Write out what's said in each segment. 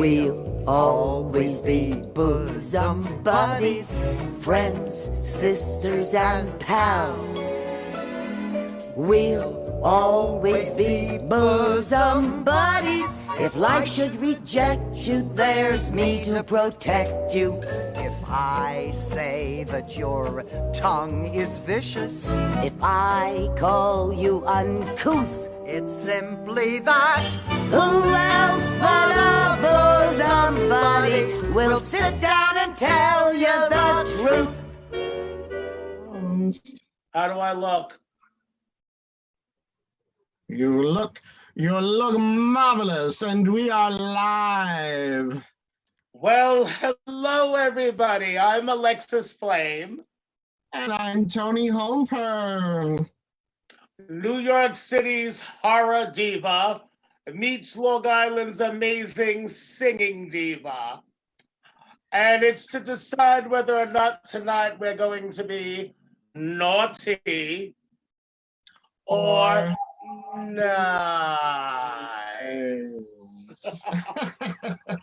We'll always be bosom buddies, friends, sisters, and pals. We'll always be bosom buddies. If life should reject you, there's me to protect you. If I say that your tongue is vicious, If I call you uncouth, it's simply that. who else but a bosom buddy will sit down and tell you the truth? How do I look? You look marvelous, and we are live. Well, hello, everybody. I'm Alexis Flame. And I'm Toni Homeperm. New York City's horror diva meets Long Island's amazing singing diva. And it's to decide whether or not tonight we're going to be naughty or nice.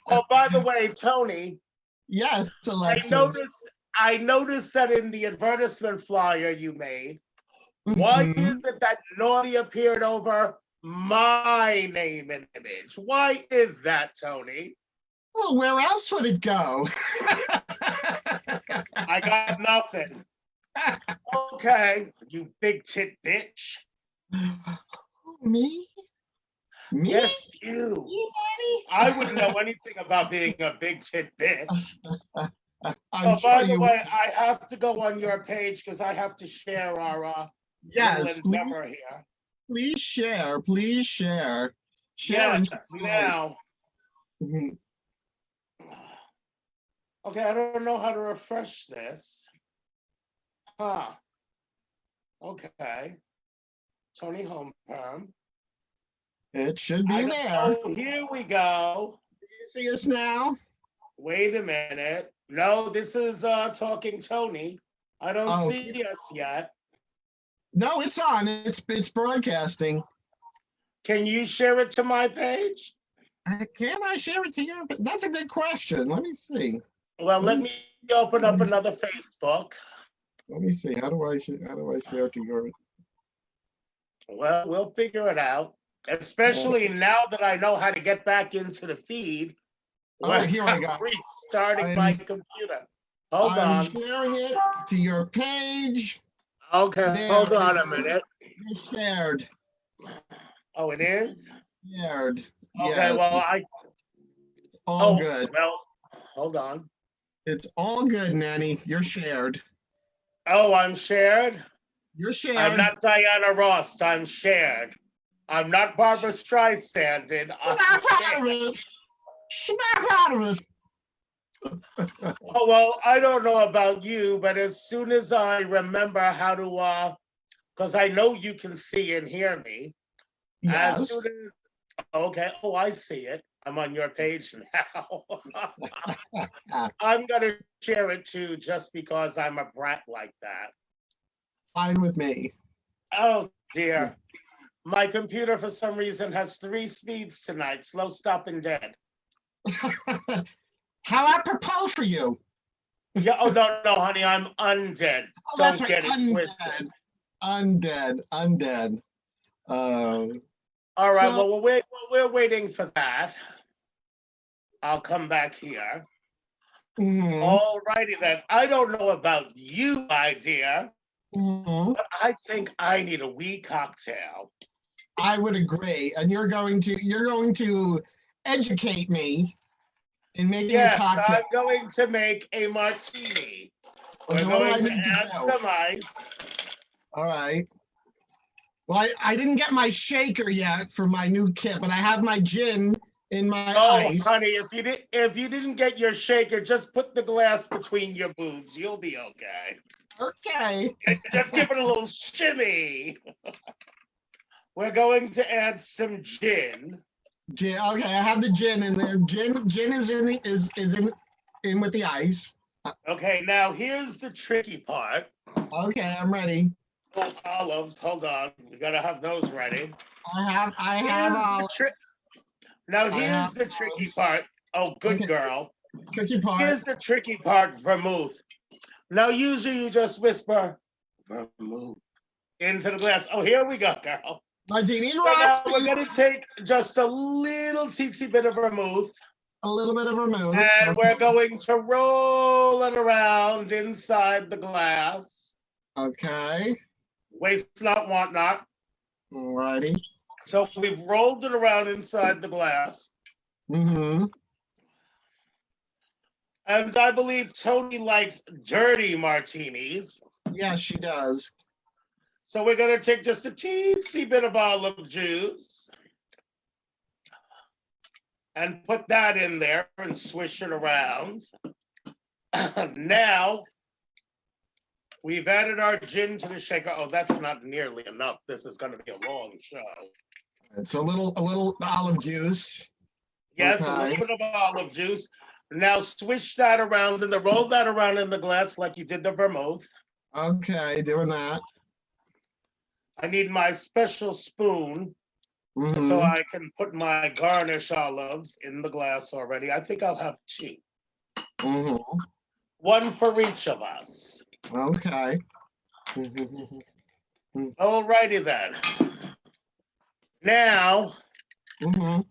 Oh, by the way, Toni. Yes, Alexis. I noticed that in the advertisement flyer you made, why is it that naughty appeared over my name and image? Why is that, Toni? Well, where else would it go? I got nothing. Okay, you big tit bitch. Me? Me? Yes, you. I wouldn't know anything about being a big tit bitch. I'm By the sure way, I have to go on your page because I have to share our yes, little endeavor here. please share. Please share. Share Yes, and now. Mhm. Okay, I don't know how to refresh this. Huh. Okay. Toni Homeperm. It should be there. Oh, here we go. Do you see us now? Wait a minute. No, this is Talking Toni. I don't Oh. see us yet. No, it's on. It's broadcasting. Can you share it to my page? Can I share it to you? That's a good question. Let me see. Well, let me open up another Facebook. Let me see. How do I share it to your? Well, we'll figure it out. Especially now that I know how to get back into the feed. Oh, here I go. Restarting my computer. Hold I'm on. sharing it to your page. Okay, There. hold on a minute. It's shared. Oh, it is? Shared. Okay, Yes. well, It's all good. Well, hold on. It's all good, Nanny. You're shared. Oh, I'm shared? You're shared. I'm not Diana Ross, I'm shared. I'm not Barbara Streisand, I'm shared. Snap out of it. Oh, well, I don't know about you, but as soon as I remember how to, because I know you can see and hear me. Yes. As soon as, okay, oh, I see it. I'm on your page now. I'm going to share it too, just because I'm a brat like that. Fine with me. Oh, dear. My computer, for some reason, has 3 speeds tonight, slow, stop, and dead. How apropos for you. Yeah. Oh, no, honey, I'm undead. Oh, Don't that's right. get it twisted. Undead. All right, So- well, we're waiting for that. I'll come back here. Mhm, All righty then. I don't know about you, my dear, mhm. but I think I need a wee cocktail. I would agree, and you're going to educate me in making a Yes, cocktail. I'm going to make a martini. Okay, We're what do I going to need to add do? some ice. All right. Well, I didn't get my shaker yet for my new kit, but I have my gin in my Oh, ice. honey, if you didn't get your shaker, just put the glass between your boobs. You'll be okay. Okay. Just give it a little shimmy. We're going to add some gin. Gin. Okay, I have the gin in there. Gin is in with the ice. Okay, now here's the tricky part. Okay, I'm ready. Oh, olives, hold on. We gotta have those ready. I have Here's the all. Now I here's have the tricky part. Oh, good Okay. girl. Tricky part. Here's the tricky part, vermouth. Now, usually you just whisper, vermouth, into the glass. Oh, here we go, girl. Martini So now we're Rossi. going to take just a little teensy bit of vermouth, A little bit of vermouth. and Okay. we're going to roll it around inside the glass. Okay. Waste not, want not. Alrighty. So we've rolled it around inside the glass. Mm-hmm. And I believe Toni likes dirty martinis. Yes, she does. So we're going to take just a teensy bit of olive juice and put that in there and swish it around. Now, we've added our gin to the shaker. Oh, that's not nearly enough. This is going to be a long show. So a little olive juice. Yes, Okay. a little bit of olive juice. Now swish that around and then roll that around in the glass like you did the vermouth. Okay, doing that. I need my special spoon Mm-hmm. so I can put my garnish olives in the glass already. I think I'll have two. Mm-hmm. One for each of us. Okay. Alrighty then. Now, Mm-hmm.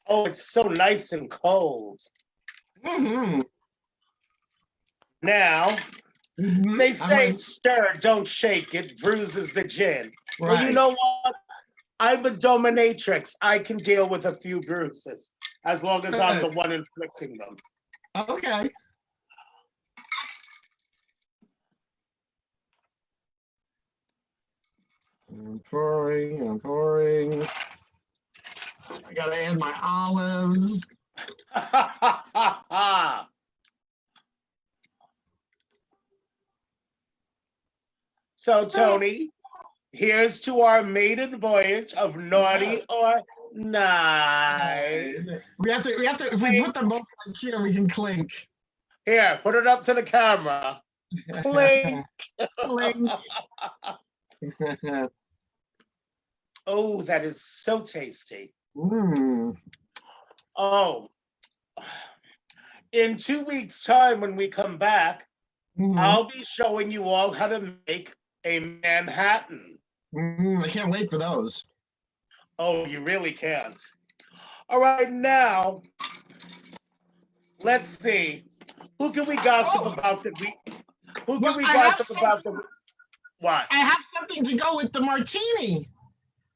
oh, it's so nice and cold. Mm-hmm. Now, Mm-hmm. they say stir, don't shake, it bruises the gin. Well, you know what? I'm a dominatrix. I can deal with a few bruises as long as I'm the one inflicting them. Okay. I'm pouring. I gotta add my olives. So, Toni, here's to our maiden voyage of naughty or nice. We have to, if we put them both like here, we can clink. Here, put it up to the camera. Clink. Clink. Oh, that is so tasty. Mm. Oh, in 2 weeks' time when we come back, Mhm. I'll be showing you all how to make a Manhattan. I can't wait for those. Oh, you really can't. All right, now, let's see. Who can we gossip about the week? Who can Well, we I have gossip about the what? I have something to go with the martini.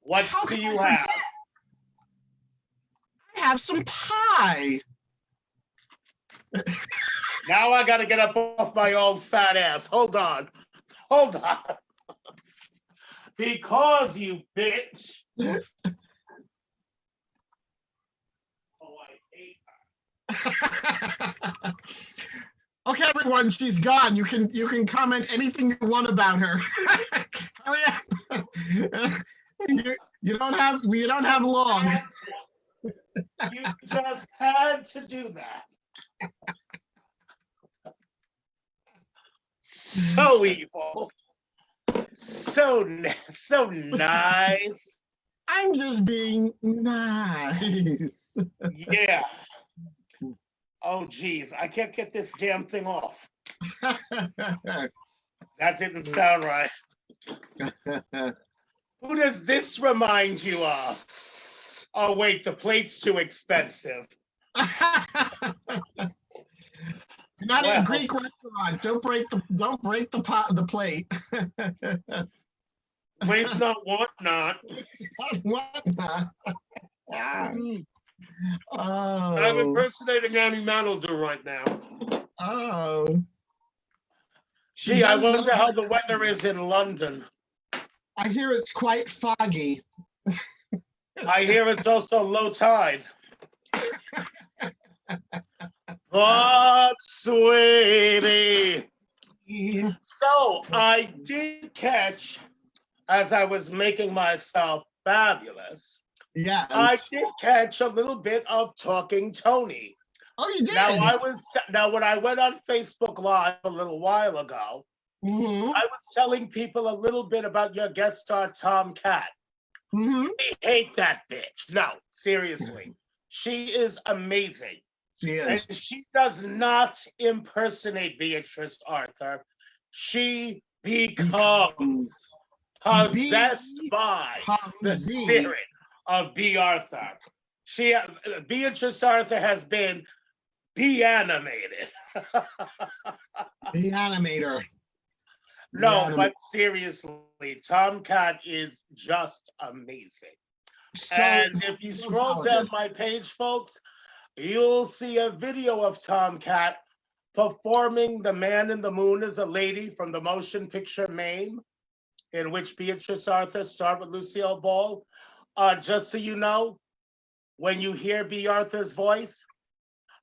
What How do can you I have? forget? I have some pie. Now I gotta get up off my old fat ass. Hold on. Hold on. Because you bitch. Oh, I hate her. Okay, everyone, she's gone. You can comment anything you want about her. Hurry up. You don't have long. You just had to do that. So evil. So nice. I'm just being nice. Yeah. Oh, geez. I can't get this damn thing off. That didn't sound right. Who does this remind you of? Oh, wait, the plate's too expensive. You're not in Well. a Greek restaurant. Don't break the plate. Waste not, want not. What? I'm Oh. impersonating Annie Mantelder right now. Oh. Gee, I wonder how the weather is in London. I hear it's quite foggy. I hear it's also low tide. But, sweetie. So I did catch, as I was making myself fabulous, Yes. I did catch a little bit of Talking Toni. Oh, you did? Now when I went on Facebook Live a little while ago, Mm-hmm. I was telling people a little bit about your guest star, Tom Cat. Mm-hmm. We hate that bitch. No, seriously. She is amazing. She And is. she does not impersonate Beatrice Arthur. She becomes possessed by the spirit of B. Arthur. Beatrice Arthur has been be-animated. The animator. No, but seriously, Tomcat is just amazing. So, And if you scroll down my page, folks, you'll see a video of Tomcat performing The Man in the Moon is a Lady from the motion picture Mame, in which Beatrice Arthur starred with Lucille Ball. Just so you know, when you hear B. Arthur's voice,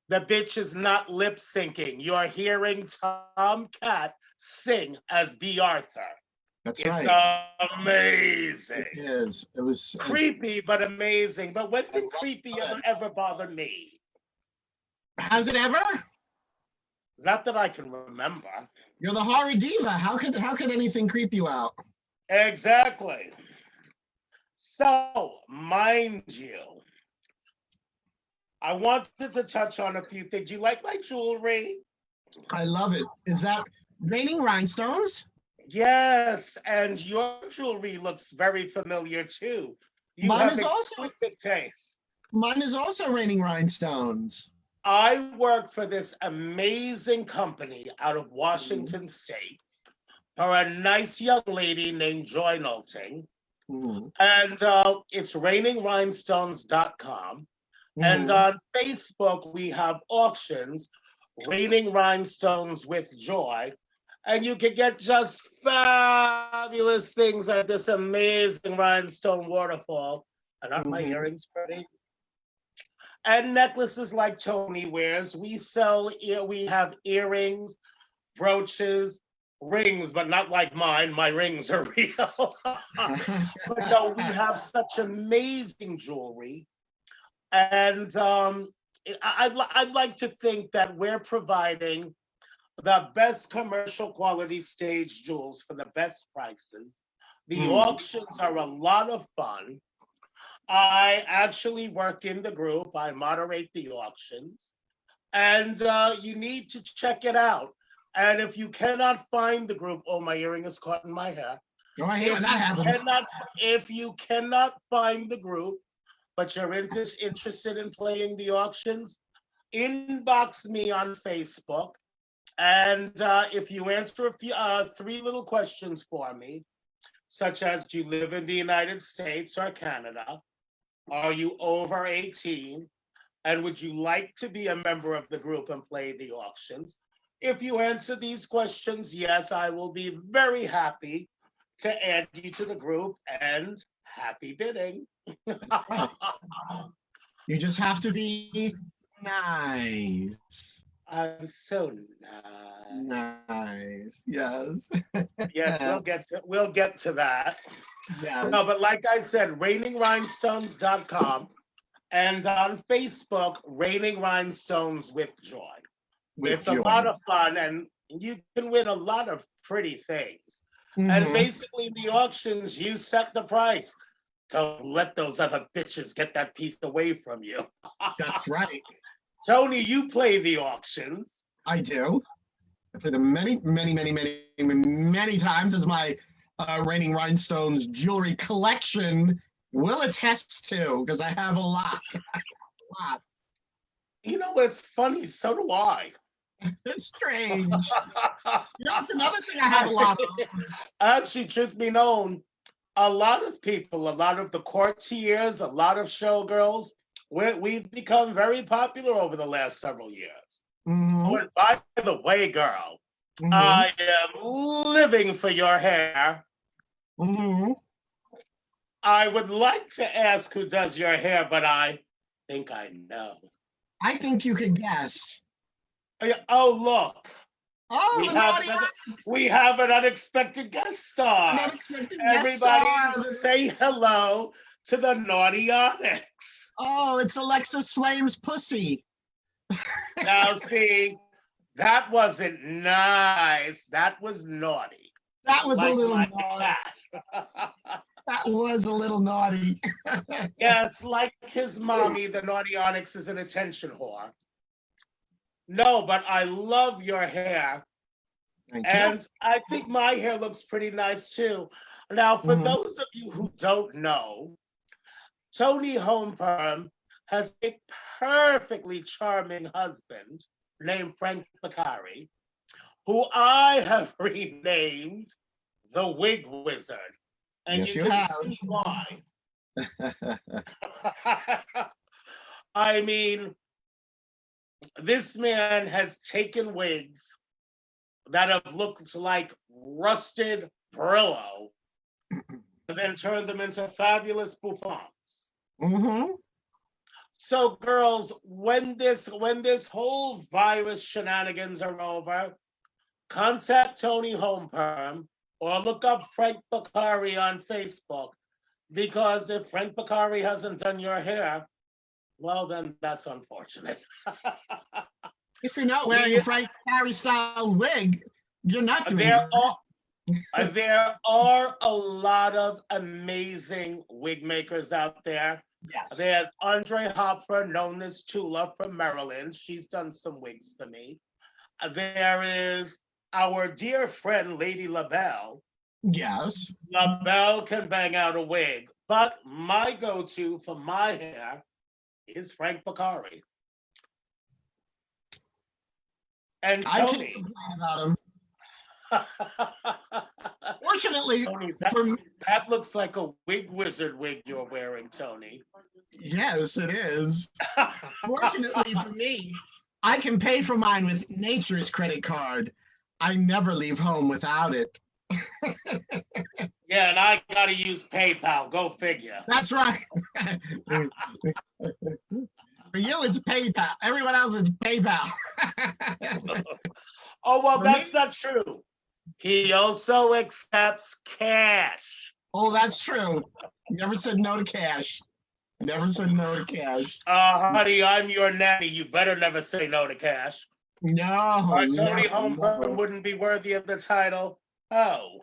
the bitch is not lip syncing. You're hearing Tomcat sing as B. Arthur. That's It's right. amazing. It is. It was Creepy, but amazing. But when did creepy ever bother me? Has it ever? Not that I can remember. You're the horror diva. How could anything creep you out? Exactly. So, mind you, I wanted to touch on a few things. You like my jewelry? I love it. Is that raining rhinestones? Yes, and your jewelry looks very familiar too. You Mine have is also exquisite taste. Mine is also raining rhinestones. I work for this amazing company out of Washington State for a nice young lady named Joy Nolting. Mm-hmm. And it's rainingrhinestones.com. And on Facebook, we have auctions, Raining Rhinestones with Joy. And you can get just fabulous things like this amazing rhinestone waterfall. And aren't my earrings pretty? And necklaces like Toni wears. We have earrings, brooches, rings, but not like mine. My rings are real. But no, we have such amazing jewelry. And I'd like to think that we're providing the best commercial quality stage jewels for the best prices. The auctions are a lot of fun. I actually work in the group. I moderate the auctions. And you need to check it out. And if you cannot find the group, oh, my earring is caught in my hair. If you cannot find the group, but you're interested in playing the auctions, inbox me on Facebook. And if you answer three little questions for me, such as, do you live in the United States or Canada? Are you over 18? And would you like to be a member of the group and play the auctions? If you answer these questions, yes, I will be very happy to add you to the group, and happy bidding. You just have to be nice. I'm so nice. Yes. Yes, we'll get to that. Yes. No, but like I said, rainingrhinestones.com, and on Facebook, Raining Rhinestones with Joy. It's a lot of fun, and you can win a lot of pretty things. And basically, the auctions, you set the price. Don't let those other bitches get that piece away from you. That's right. Toni, you play the auctions. I do. I play them many times, as my Raining Rhinestones jewelry collection will attest to, because I have a lot. You know, it's funny, so do I. It's strange. It's another thing I have a lot of. Actually, truth be known, a lot of people, a lot of the courtiers, a lot of showgirls, we've become very popular over the last several years. Oh, and by the way, girl, I am living for your hair. I would like to ask who does your hair, but I think I know. I think you can guess. Oh, look. Oh, we have an unexpected guest star. Everybody say hello to the Naughty Onyx. Oh, it's Alexis Flame's pussy. Now see, That wasn't nice. That was naughty. That was a Like little my naughty. cat. That was a little naughty. Yes, like his mommy, the naughty Onyx is an attention whore. No, but I love your hair. Thank you. And I think my hair looks pretty nice too. Now, for Mhm. those of you who don't know, Toni Homeperm has a perfectly charming husband named Frank Beccari, who I have renamed the Wig Wizard. And Yes, you you can have. see why. I mean, this man has taken wigs that have looked like rusted Brillo and then turned them into fabulous bouffants. Mm-hmm. So, girls, when this whole virus shenanigans are over, contact Toni Homeperm or look up Frank Beccari on Facebook, because if Frank Beccari hasn't done your hair, well, then that's unfortunate. If you're not wearing a Frank Harry style wig, you're not doing There it. there are a lot of amazing wig makers out there. Yes. There's Andre Hopper, known as Tula from Maryland. She's done some wigs for me. There is our dear friend, Lady LaBelle. Yes. LaBelle can bang out a wig, but my go-to for my hair is Frank Beccari. And I can't Toni. complain about him. Fortunately, Toni, for that looks like a wig wizard wig you're wearing, Toni. yes, it is. Fortunately for me, I can pay for mine with Nature's credit card. I never leave home without it. Yeah, and I gotta use PayPal. Go figure. That's right. For you, it's PayPal. Everyone else is PayPal. Oh, well, For that's me? not true. He also accepts cash. Oh, that's true. Never said no to cash. Never said no to cash. Honey, I'm your nanny. You better never say no to cash. No. Or Toni never, Homeperm never. wouldn't be worthy of the title. Oh.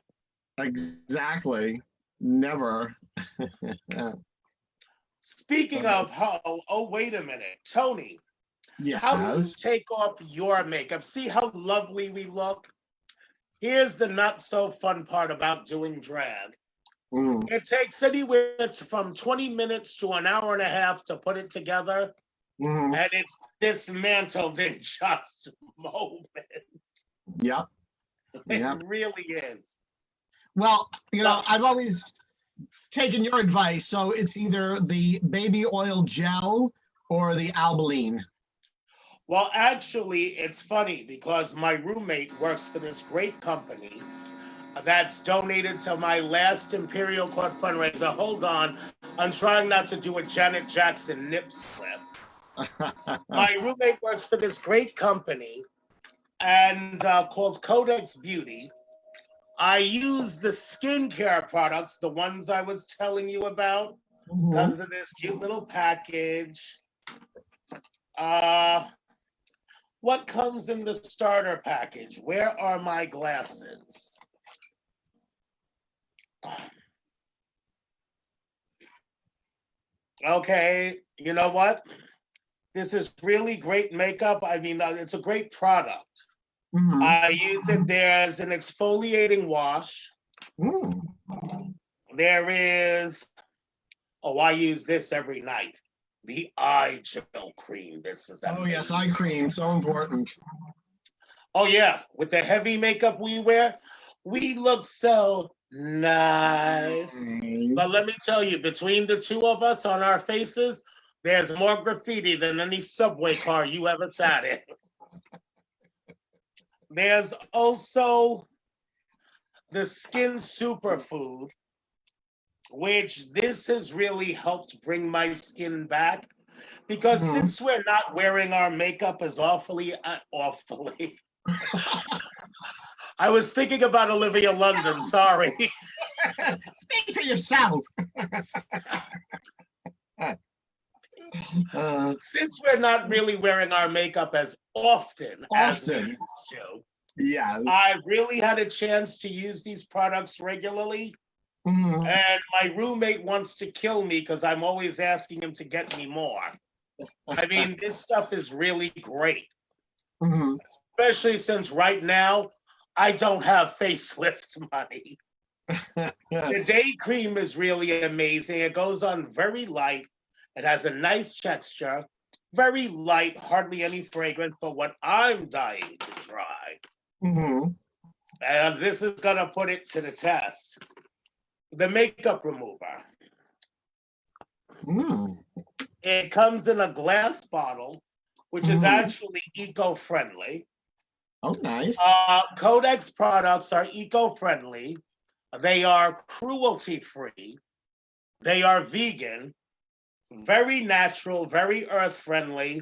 Exactly. Never. Speaking of oh, wait a minute. Toni, how do you Yes. take off your makeup? See how lovely we look? Here's the not so fun part about doing drag. Mm. It takes anywhere from 20 minutes to an hour and a half to put it together, Mhm. and it's dismantled in just moments. Yep. It Yep. really is. Well, I've always taken your advice, so it's either the baby oil gel or the Albaline. Well, actually, it's funny because my roommate works for this great company that's donated to my last Imperial Court fundraiser. Hold on, I'm trying not to do a Janet Jackson nip slip. My roommate works for this great company and called Codex Beauty. I use the skincare products, the ones I was telling you about. Mhm. Comes in this cute little package. What comes in the starter package? Where are my glasses? Okay, you know what? This is really great makeup. I mean, it's a great product. Mhm. I use it. There's an exfoliating wash. Mm. There is, I use this every night. The eye gel cream. This is that. Oh, yes, eye cream, so important. Oh, yeah. With the heavy makeup we wear, we look so nice. But let me tell you, between the two of us on our faces, there's more graffiti than any subway car you ever sat in. There's also the Skin Superfood, which this has really helped bring my skin back. Because Mhm. since we're not wearing our makeup as awfully. I was thinking about Olivia London, sorry. Speak for yourself. Since we're not really wearing our makeup as often as we used to, yeah, I really had a chance to use these products regularly. And my roommate wants to kill me because I'm always asking him to get me more. I mean, this stuff is really great. Especially since right now, I don't have facelift money. The day cream is really amazing. It goes on very light. It has a nice texture. Very light, hardly any fragrance, but what I'm dying to try. And this is going to put it to the test. The makeup remover. It comes in a glass bottle, which is actually eco-friendly. Oh, nice. Codex products are eco-friendly. They are cruelty-free. They are vegan, very natural, very earth-friendly.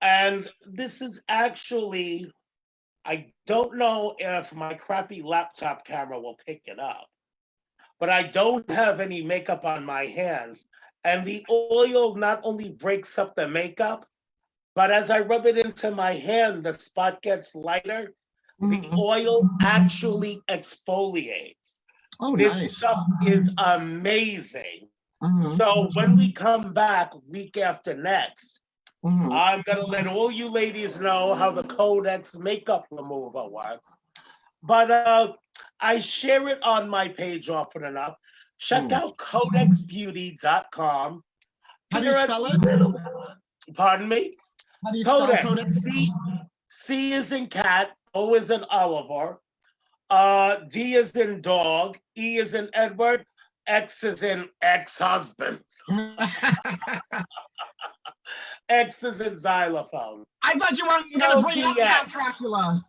And this is actually, I don't know if my crappy laptop camera will pick it up, but I don't have any makeup on my hands. And the oil not only breaks up the makeup, but as I rub it into my hand, the spot gets lighter. The oil actually exfoliates. Oh, This nice. stuff is amazing. So when we come back week after next, I'm gonna let all you ladies know how the Codex makeup remover works. But I share it on my page often enough. Check out codexbeauty.com. How do you spell it? Pardon me? How do you spell Codex. C is in cat, O is in Oliver, D is in dog, E is in Edward, X is in ex-husband. X is in xylophone. I thought you weren't going to bring up Count Dracula.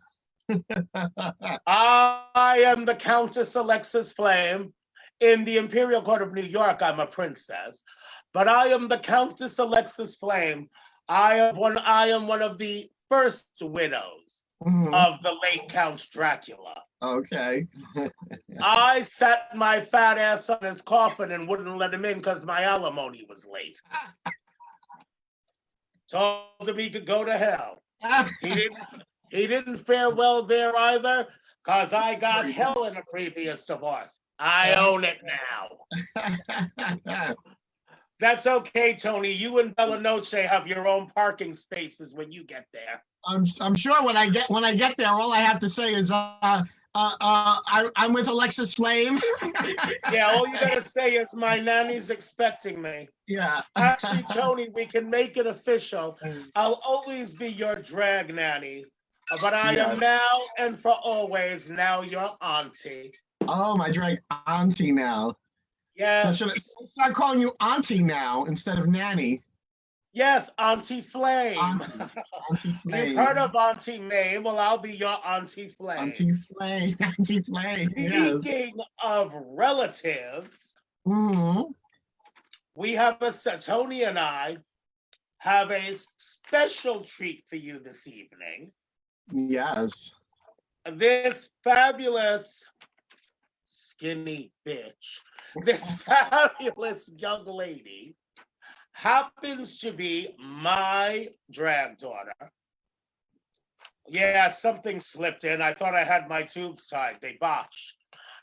I am the Countess Alexis Flame. In the Imperial Court of New York, I'm a princess. But I am the Countess Alexis Flame. I am one of the first widows of the late Count Dracula. Okay. I sat my fat ass on his coffin and wouldn't let him in because my alimony was late. Told him he could go to hell. He didn't fare well there either because I got hell in a previous divorce. I own it now. That's okay, Toni. You and Bella Noche have your own parking spaces when you get there. I'm sure when I get there, all I have to say is I'm with Alexis Flame. Yeah, all you gotta say is my nanny's expecting me. Yeah. Actually, Toni, we can make it official. I'll always be your drag nanny, but I am now and for always now your auntie. Oh, my drag auntie now. Yes. So should I start calling you auntie now instead of nanny? Yes, Auntie Flame. Auntie Flame. You've heard of Auntie May? Well, I'll be your Auntie Flame. Auntie Flame. Auntie Flame. Speaking of relatives, we have Toni and I have a special treat for you this evening. Yes. This fabulous skinny bitch, this fabulous young lady happens to be my drag daughter. Yeah, something slipped in. I thought I had my tubes tied. They botched.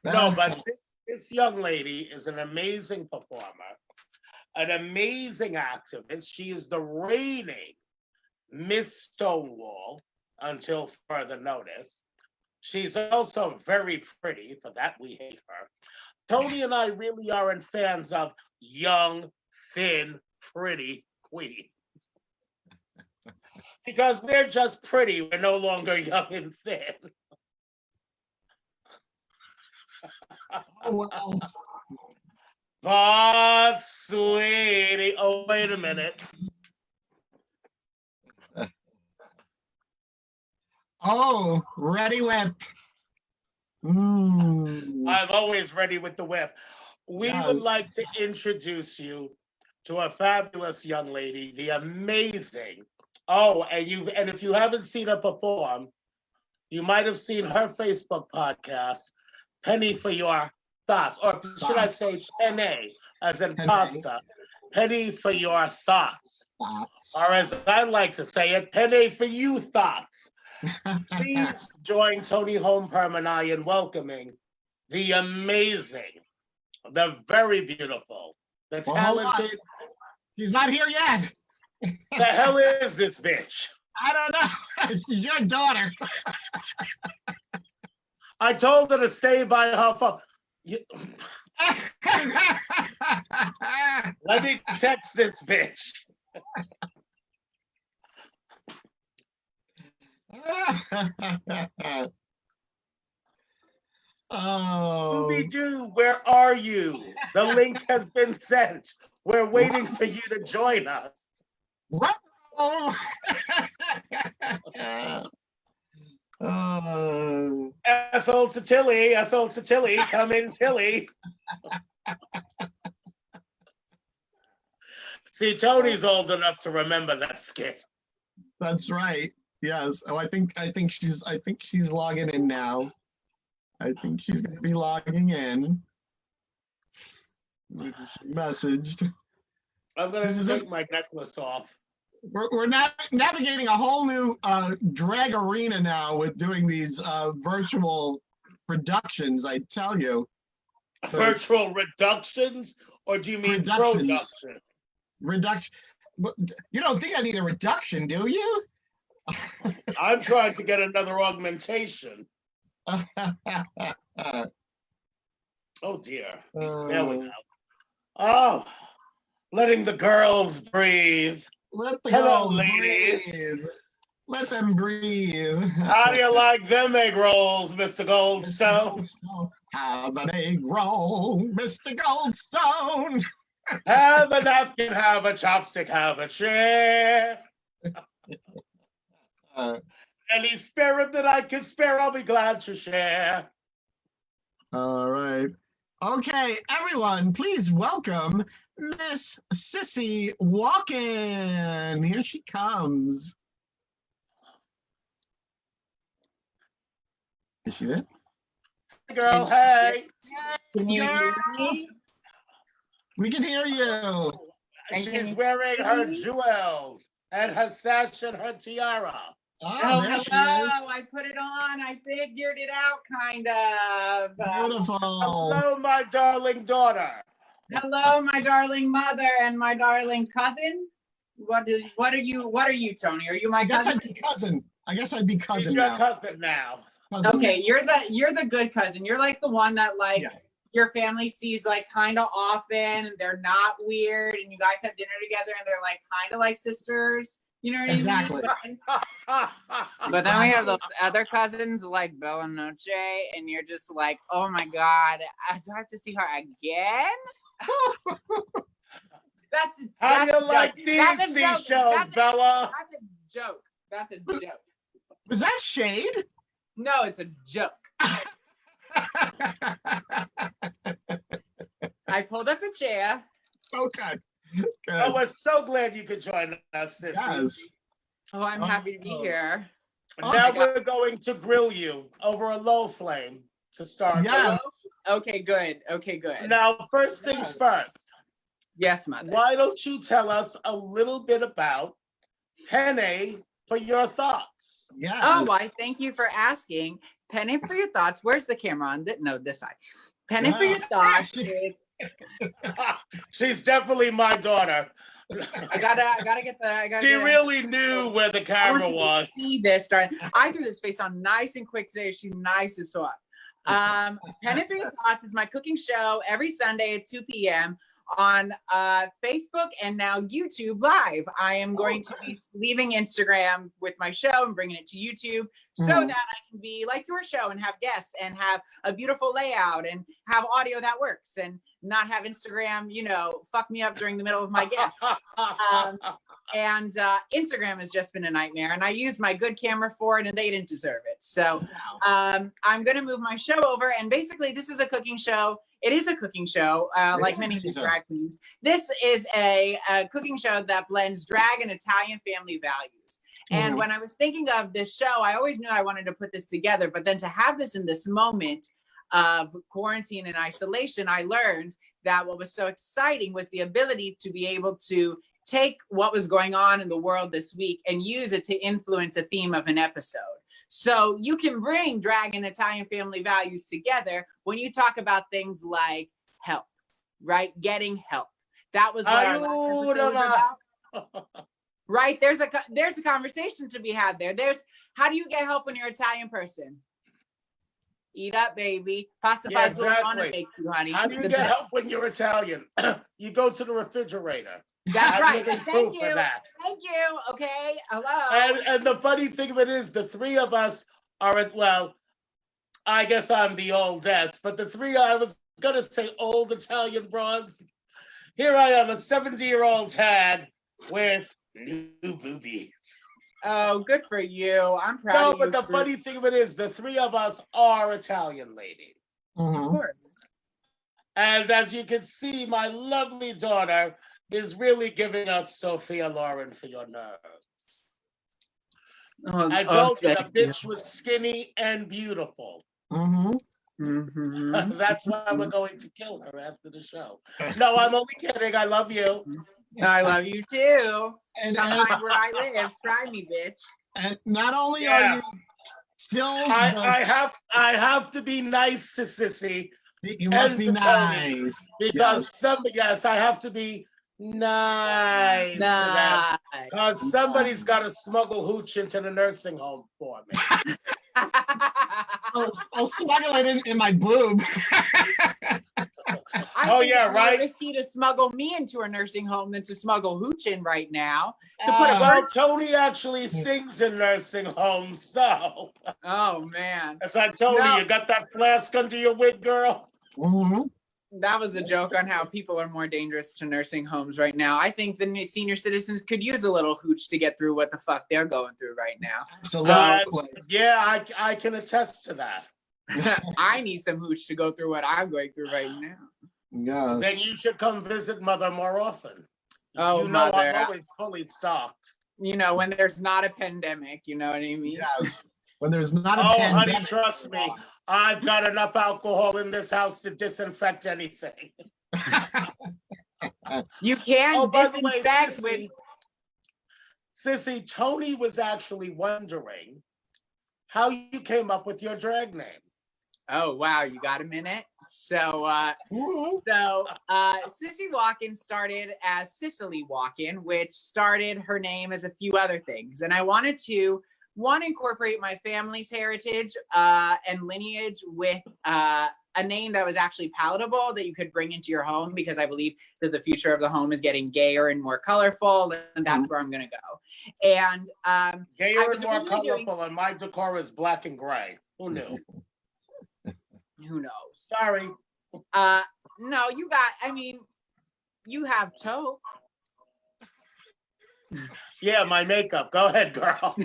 No, but this young lady is an amazing performer, an amazing activist. She is the reigning Miss Stonewall until further notice. She's also very pretty. For that, we hate her. Toni and I really aren't fans of young, thin, pretty queens. Because we're just pretty. We're no longer young and thin. Oh, wow. But, sweetie, oh, wait a minute. Oh, ready whip. I'm always ready with the whip. We would like to introduce you to a fabulous young lady, the amazing. Oh, and if you haven't seen her perform, you might have seen her Facebook podcast, Penny for Your Thoughts, or should I say penne, as in pasta. penny for your thoughts. Or as I like to say it, penny for you thoughts. Please join Toni, Homeperm, and I in welcoming the amazing, the very beautiful, the talented. She's not here yet. The hell is this bitch? I don't know. She's your daughter. I told her to stay by her phone. Let me text this bitch. Oh. Scooby-Doo, where are you? The link has been sent. We're waiting for you to join us. What? Oh. Oh. Ethel to Tilly, come in, Tilly. See, Tony's old enough to remember that skit. That's right. Yes. Oh, I think she's logging in now. I think she's gonna be logging in. She messaged. I'm gonna take my necklace off. We're navigating a whole new drag arena now with doing these virtual productions, I tell you. So virtual reductions, or do you mean production? Reduction. You don't think I need a reduction, do you? I'm trying to get another augmentation. Oh dear. There we go. Oh, letting the girls breathe. Let the Hello, girls ladies. breathe. Let them breathe. How do you like them egg rolls, Mr. Goldstone? Have an egg roll, Mr. Goldstone. Have a napkin, have a chopstick, have a chair. Any spirit that I can spare, I'll be glad to share. All right. Okay, everyone, please welcome Miss Cissy Walken. Here she comes. Is she there? Girl, hey. Can you hear me? We can hear you. She's wearing her jewels and her sash and her tiara. Oh, there she is. I put it on. I figured it out, kind of. Beautiful. Hello, my darling daughter. Hello, my darling mother and my darling cousin. What are you, Tony? Are you my cousin? I guess I'd be cousin. She's your cousin now. Okay, you're the good cousin. You're like the one that your family sees like kind of often, and they're not weird, and you guys have dinner together, and they're like kind of like sisters. You know what Exactly. I mean? But then we have those other cousins like Bella Noche, and you're just like, oh my God, do I have to see her again? How do you like these seashells, Bella? That's a joke. That's a joke. Was that shade? No, it's a joke. I pulled up a chair. Okay. Good. Oh, we're so glad you could join us, Sissy. Yes. Oh, I'm happy to be here. Now we're going to grill you over a low flame to start. Yeah. Okay, good. Okay, good. Now, first things first. Yes, mother. Why don't you tell us a little bit about Penny for your thoughts? Yeah. Oh, why? Thank you for asking. Penny for your thoughts. Where's the camera on? No, this side. Penny for your thoughts is. She's definitely my daughter. I gotta get the. She really knew where the camera was. See this, darling. I threw this face on nice and quick today. She's nice as fuck. Penny for your thoughts is my cooking show every Sunday at 2 p.m. on Facebook and now YouTube Live. I am going to be leaving Instagram with my show and bringing it to YouTube so that I can be like your show and have guests and have a beautiful layout and have audio that works and not have Instagram, fuck me up during the middle of my guests. And Instagram has just been a nightmare, and I used my good camera for it, and they didn't deserve it. So I'm going to move my show over, and basically this is a cooking show. It is a cooking show, like many of these drag queens. This is a cooking show that blends drag and Italian family values. And when I was thinking of this show, I always knew I wanted to put this together, but then to have this in this moment, of quarantine and isolation, I learned that what was so exciting was the ability to be able to take what was going on in the world this week and use it to influence a theme of an episode. So you can bring drag and Italian family values together when you talk about things like help, right? Getting help. That was what our last episode was about. Right? There's a conversation to be had there. How do you get help when you're an Italian person? Eat up, baby. Pasta exactly. makes you, honey. How do you get help when you're Italian? You go to the refrigerator. That's right. Thank you. Thank you. Okay. Hello. And the funny thing of it is, the three of us are I guess I'm the oldest, but I was gonna say old Italian broads. Here I am, a 70-year-old tag with new boobies. Oh, good for you. I'm proud of you. No, but the funny thing of it is, the three of us are Italian ladies. Of course. And as you can see, my lovely daughter is really giving us Sophia Loren for your nerves. I told you the bitch was skinny and beautiful. That's why we're going to kill her after the show. No, I'm only kidding. I love you. I love you too. And where I live, try me, bitch. And not only are you still, I have to be nice to Cissy. You must be nice because I have to be nice to them because somebody's got to smuggle hooch into the nursing home for me. I'll smuggle it in my boob. I think it's more risky to smuggle me into a nursing home than to smuggle hooch in right now. Toni actually sings in nursing homes, so. Oh man. As I told you, you got that flask under your wig, girl. That was a joke on how people are more dangerous to nursing homes right now. I think the senior citizens could use a little hooch to get through what the fuck they're going through right now. I can attest to that. I need some hooch to go through what I'm going through right now. Yeah. Then you should come visit Mother more often. Oh, you know, Mother. I'm always fully stocked. You know, when there's not a pandemic, you know what I mean? Yes. When there's not a pandemic. Honey, trust me. I've got enough alcohol in this house to disinfect anything. You can disinfect with... Cissy, Toni was actually wondering how you came up with your drag name. Oh, wow. You got a minute? So, Cissy Walken started as Cicely Walken, which started her name as a few other things. And I wanted to, incorporate my family's heritage and lineage with a name that was actually palatable that you could bring into your home, because I believe that the future of the home is getting gayer and more colorful, and that's where I'm going to go. And gayer and more colorful, and my decor is black and gray. Who knew? Who knows? Sorry. No, you have taupe. Yeah, my makeup. Go ahead, girl.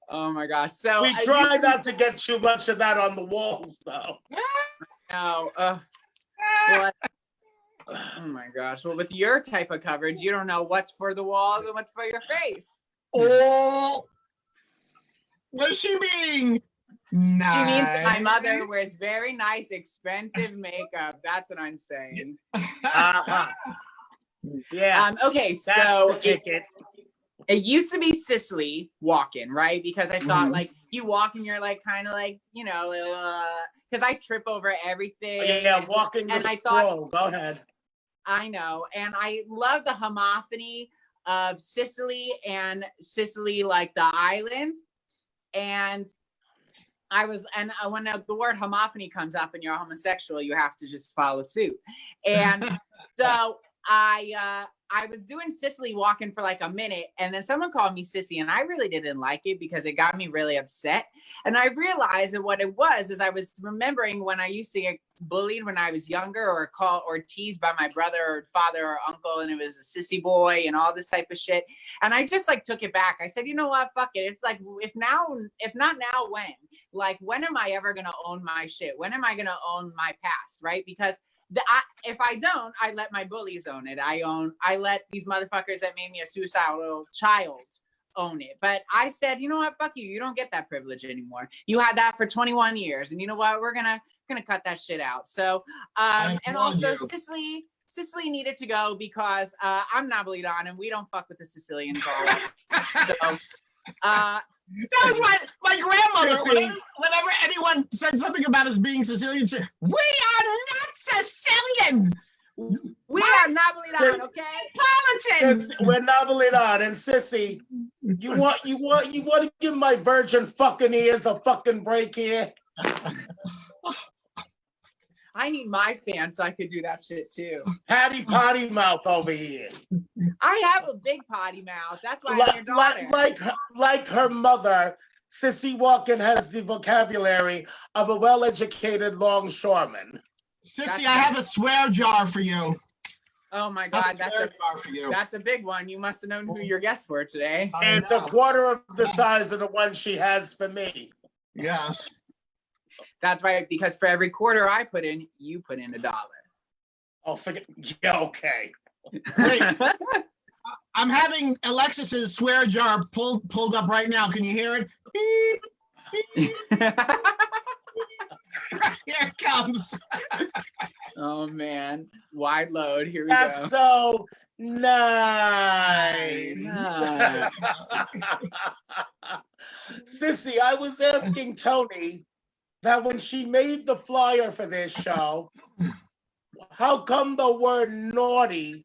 Oh my gosh. So we try not to get too much of that on the walls, though. No. Oh my gosh. Well, with your type of coverage, you don't know what's for the walls and what's for your face. Oh, what's she mean? Nice. She means my mother wears very nice, expensive makeup. That's what I'm saying. Yeah. Okay, so it used to be Cicely Walken, right? Because I thought like you walk and you're like kind of like, you know, because I trip over everything. Yeah, walking and I thought, go ahead. I know, and I love the homophony of Sicily and Sicily, like the island, and when the word homophony comes up and you're homosexual, you have to just follow suit. And so I was doing Cicely Walken for like a minute, and then someone called me Sissy, and I really didn't like it because it got me really upset. And I realized that what it was is I was remembering when I used to get bullied when I was younger, or called or teased by my brother or father or uncle, and it was a sissy boy and all this type of shit. And I just like took it back. I said, you know what, fuck it. It's like, if not now, when? Like, when am I ever gonna own my shit? When am I gonna own my past, right? Because if I don't, I let my bullies own it. I let these motherfuckers that made me a suicidal child own it. But I said, you know what, fuck you. You don't get that privilege anymore. You had that for 21 years. And you know what? We're gonna cut that shit out. So and also Sicily needed to go because I'm Napolitan and we don't fuck with the Sicilians all that. So that was my grandmother. Whenever anyone said something about us being Sicilian, she said, "We are not Sicilian. We are Napolitan, okay? Politics. We're Napolitan, and Sissy, you want to give my virgin fucking ears a fucking break here? I need my fan so I could do that shit too. Patty potty mouth over here. I have a big potty mouth. That's why I'm your daughter. Like her mother, Cissy Walken has the vocabulary of a well-educated longshoreman. Sissy, I have a swear jar for you. Oh my God, that's a big one. You must have known who your guests were today. It's a quarter of the size of the one she has for me. Yes. That's right, because for every quarter I put in, you put in $1. Oh, forget. Yeah, okay. Wait, I'm having Alexis's swear jar pulled up right now. Can you hear it? Beep, beep. Here it comes. Oh man, wide load. Here we That's go. So nice. Sissy, I was asking Toni that when she made the flyer for this show, how come the word naughty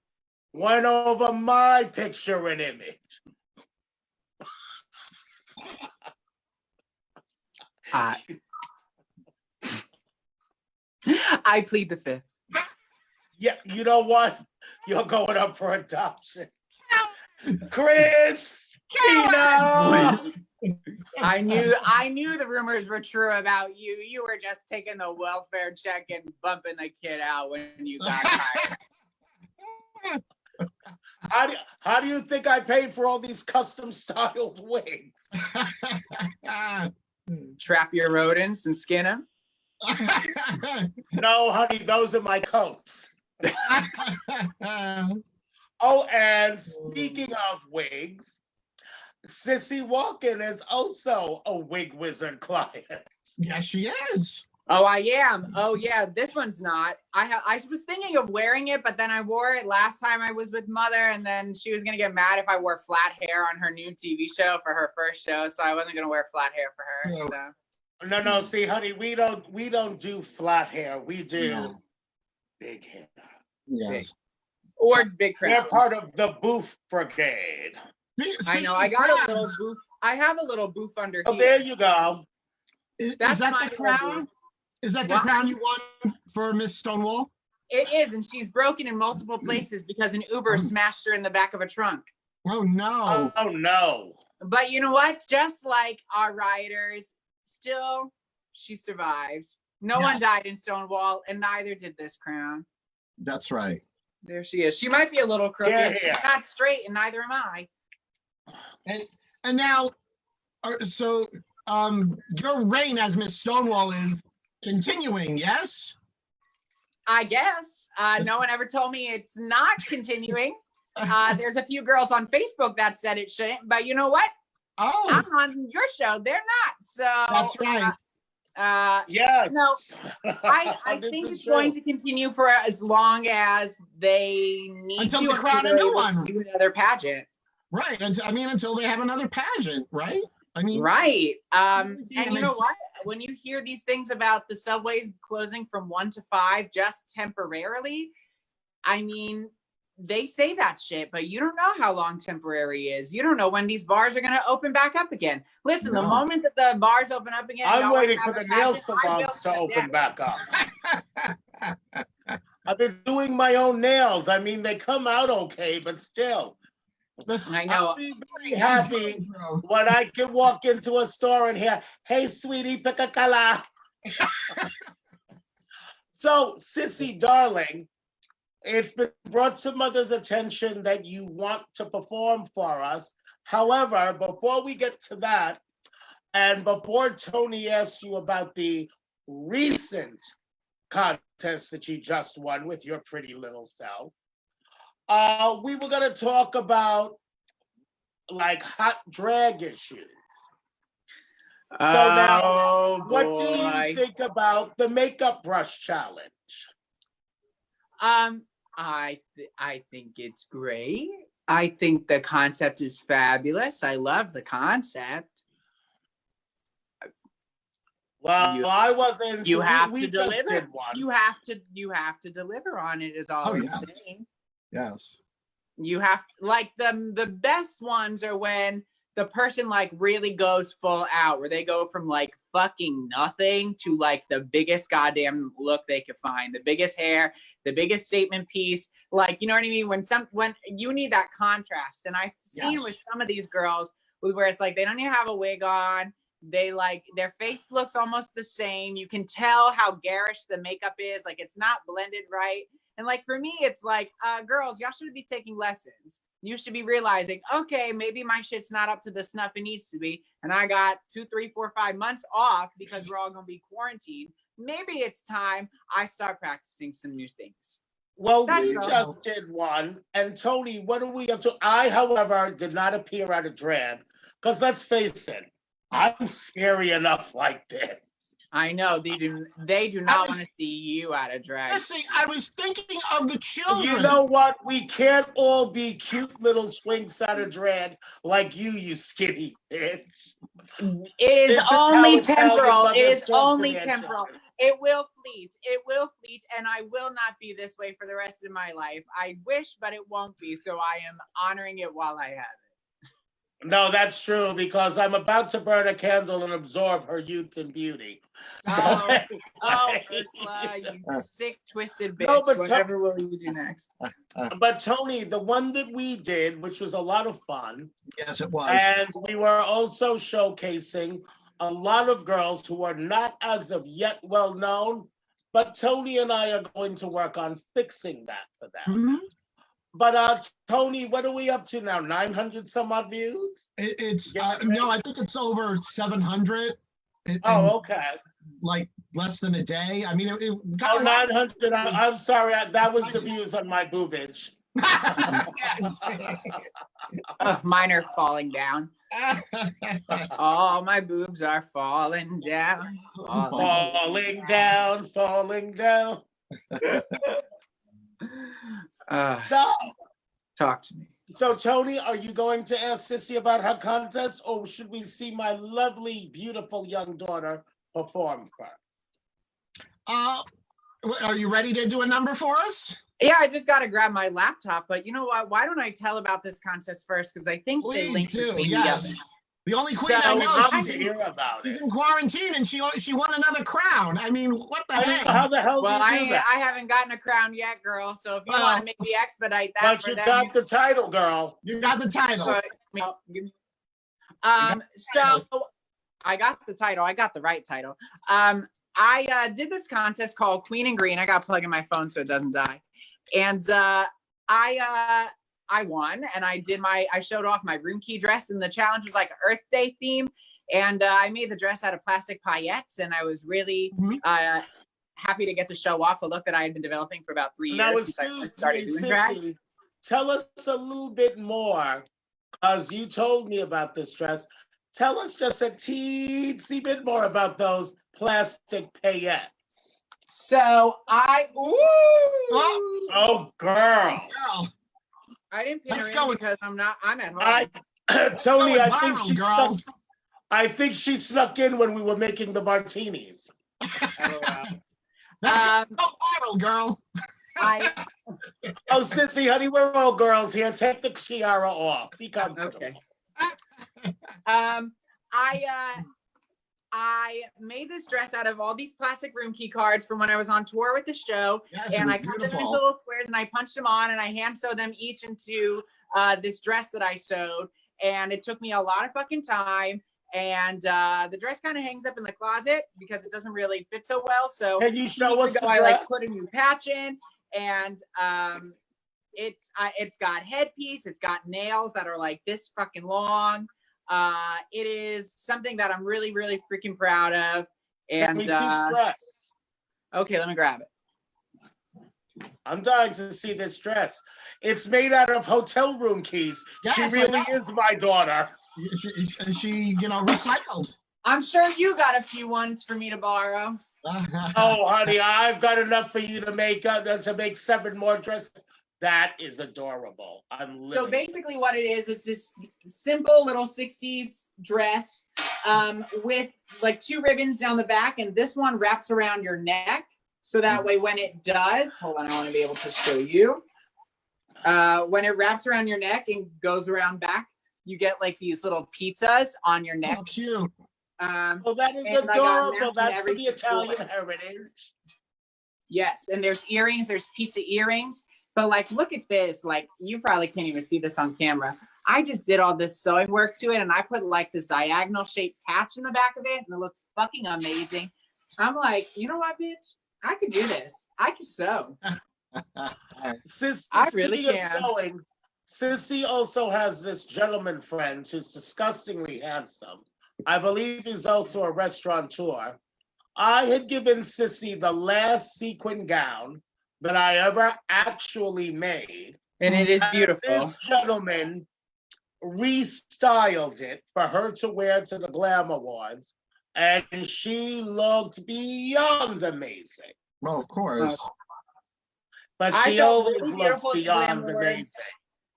went over my picture and image? I plead the fifth. Yeah, you know what? You're going up for adoption. Chris, Tina. I knew the rumors were true about you. You were just taking the welfare check and bumping the kid out when you got hired. How do you think I paid for all these custom styled wigs? Trap your rodents and skin them? No, honey, those are my coats. Oh, and speaking of wigs, Cissy Walken is also a wig wizard client. Yes, she is. Oh, I am. Oh, yeah. This one's not. I was thinking of wearing it, but then I wore it last time I was with Mother, and then she was gonna get mad if I wore flat hair on her new TV show for her first show, so I wasn't gonna wear flat hair for her. No. So. No. See, honey, we don't do flat hair. We do big hair. Yes. Or big crowns. We're part of the Boof Brigade. I know. I got a little boof. I have a little boof under Oh, here. there you go. Is that the crown? Is that the crown you won for Miss Stonewall? It is, and she's broken in multiple places because an Uber smashed her in the back of a trunk. Oh no! Oh no! But you know what? Just like our rioters, still she survives. No one died in Stonewall, and neither did this crown. That's right. There she is. She might be a little crooked. Yeah. She's not straight, and neither am I. And now, so your reign as Miss Stonewall is continuing, yes? I guess. No one ever told me it's not continuing. There's a few girls on Facebook that said it shouldn't, but you know what? Oh, I'm on your show. They're not. So that's right. Yes. No, I think it's going to continue for as long as they need until to they crown a new one. Do another pageant. Right. Until they have another pageant, right? I mean, right. And you know what? When you hear these things about the subways closing from 1 to 5 just temporarily, I mean, they say that shit, but you don't know how long temporary is. You don't know when these bars are going to open back up again. Listen, the moment that the bars open up again, I'm waiting for the nail salons to open back up. I've been doing my own nails. I mean, they come out okay, but still. Listen, I know. I'll be very happy when I can walk into a store and hear, "Hey, sweetie, pick a color." So, Sissy, darling, it's been brought to Mother's attention that you want to perform for us. However, before we get to that, and before Toni asks you about the recent contest that you just won with your pretty little self, we were going to talk about like hot drag issues. So now, what do you think about the makeup brush challenge? I think it's great. I think the concept is fabulous. I love the concept. Well, I wasn't. You have we to deliver. Did one. You have to deliver on it. Is all I'm saying. Yes. You have like the best ones are when the person like really goes full out, where they go from like fucking nothing to like the biggest goddamn look they could find, the biggest hair, the biggest statement piece. Like, you know what I mean? When you need that contrast, and I've seen with some of these girls where it's like they don't even have a wig on. They like their face looks almost the same. You can tell how garish the makeup is. Like it's not blended right. And like for me, it's like, girls, y'all should be taking lessons. You should be realizing, okay, maybe my shit's not up to the snuff it needs to be. And I got 2, 3, 4, 5 months off because we're all gonna be quarantined. Maybe it's time I start practicing some new things. Well, we just did one. And Toni, what are we up to? I, however, did not appear out of drag. Because let's face it, I'm scary enough like this. I know they do not want to see you out of drag. Listen, I was thinking of the children. You know what? We can't all be cute little twinks out of drag like you skinny bitch. It is only temporal. It is only temporal. It will fleet. It will fleet, and I will not be this way for the rest of my life. I wish, but it won't be. So I am honoring it while I have it. No, that's true, because I'm about to burn a candle and absorb her youth and beauty. So, Ursula, you sick, twisted bitch. No, whatever will you do next? But Toni, the one that we did, which was a lot of fun. Yes, it was. And we were also showcasing a lot of girls who are not as of yet well known, but Toni and I are going to work on fixing that for them. Mm-hmm. But Toni, what are we up to now? 900 some odd views? It's no, I think it's over 700. Okay. Like less than a day. I mean, it got 900. I'm sorry, that was the views on my boobage. Yes. Mine are falling down. All my boobs are falling down. Falling down, falling down. Talk to me. So, Toni, are you going to ask Cissy about her contest, or should we see my lovely, beautiful young daughter perform first? Are you ready to do a number for us? Yeah, I just got to grab my laptop. But you know what? Why don't I tell about this contest first? Because I think they linked between the other. The only queen I know, she's in quarantine, and she won another crown. I mean, what the heck? How the hell do you do that? I haven't gotten a crown yet, girl. So if you want to maybe expedite that, but you got the title, girl. You got the title. So I got the title. I got the right title. I did this contest called Queen and Green. I got to plug in my phone so it doesn't die. And I won, and I showed off my room key dress, and the challenge was like Earth Day theme. And I made the dress out of plastic paillettes, and I was really happy to get to show off a look that I had been developing for about 3 years since I started doing drag. Tell us a little bit more, because you told me about this dress. Tell us just a teensy bit more about those plastic paillettes. So oh girl. I didn't pin her in because I'm at home. Toni, I think she snuck in when we were making the martinis. That's so viral, girl. Oh, Cissy, honey, we're all girls here. Take the tiara off. Be comfortable. Okay. I made this dress out of all these plastic room key cards from when I was on tour with the show. Yes, and I cut them into little squares, and I punched them on, and I hand sewed them each into this dress that I sewed. And it took me a lot of fucking time. And the dress kind of hangs up in the closet because it doesn't really fit so well. So can you show us the dress? I like put a new patch in, and it's got headpiece, it's got nails that are like this fucking long. It is something that I'm really, really freaking proud of. And Can we see the dress? Okay, let me grab it. I'm dying to see this dress. It's made out of hotel room keys. Yes, She I really know. is my daughter. She recycled. I'm sure you got a few ones for me to borrow. Oh, honey, I've got enough for you to make 7 more dresses. That is adorable. I'm living. So basically what it is, it's this simple little 60s dress with like 2 ribbons down the back, and this one wraps around your neck. So that way when it does, hold on, I want to be able to show you. When it wraps around your neck and goes around back, you get like these little pizzas on your neck. Oh, cute. Oh, that is adorable. That's for the Italian heritage. Yes, and there's earrings, there's pizza earrings. But like, look at this. Like, you probably can't even see this on camera. I just did all this sewing work to it, and I put like this diagonal shaped patch in the back of it, and it looks fucking amazing. I'm like, you know what, bitch? I could do this. I could sew. I really can. Sewing, Cissy also has this gentleman friend who's disgustingly handsome. I believe he's also a restaurateur. I had given Cissy the last sequin gown that I ever actually made. And it is beautiful. This gentleman restyled it for her to wear to the Glam Awards, and she looked beyond amazing. Well, of course. But she always looks beyond amazing.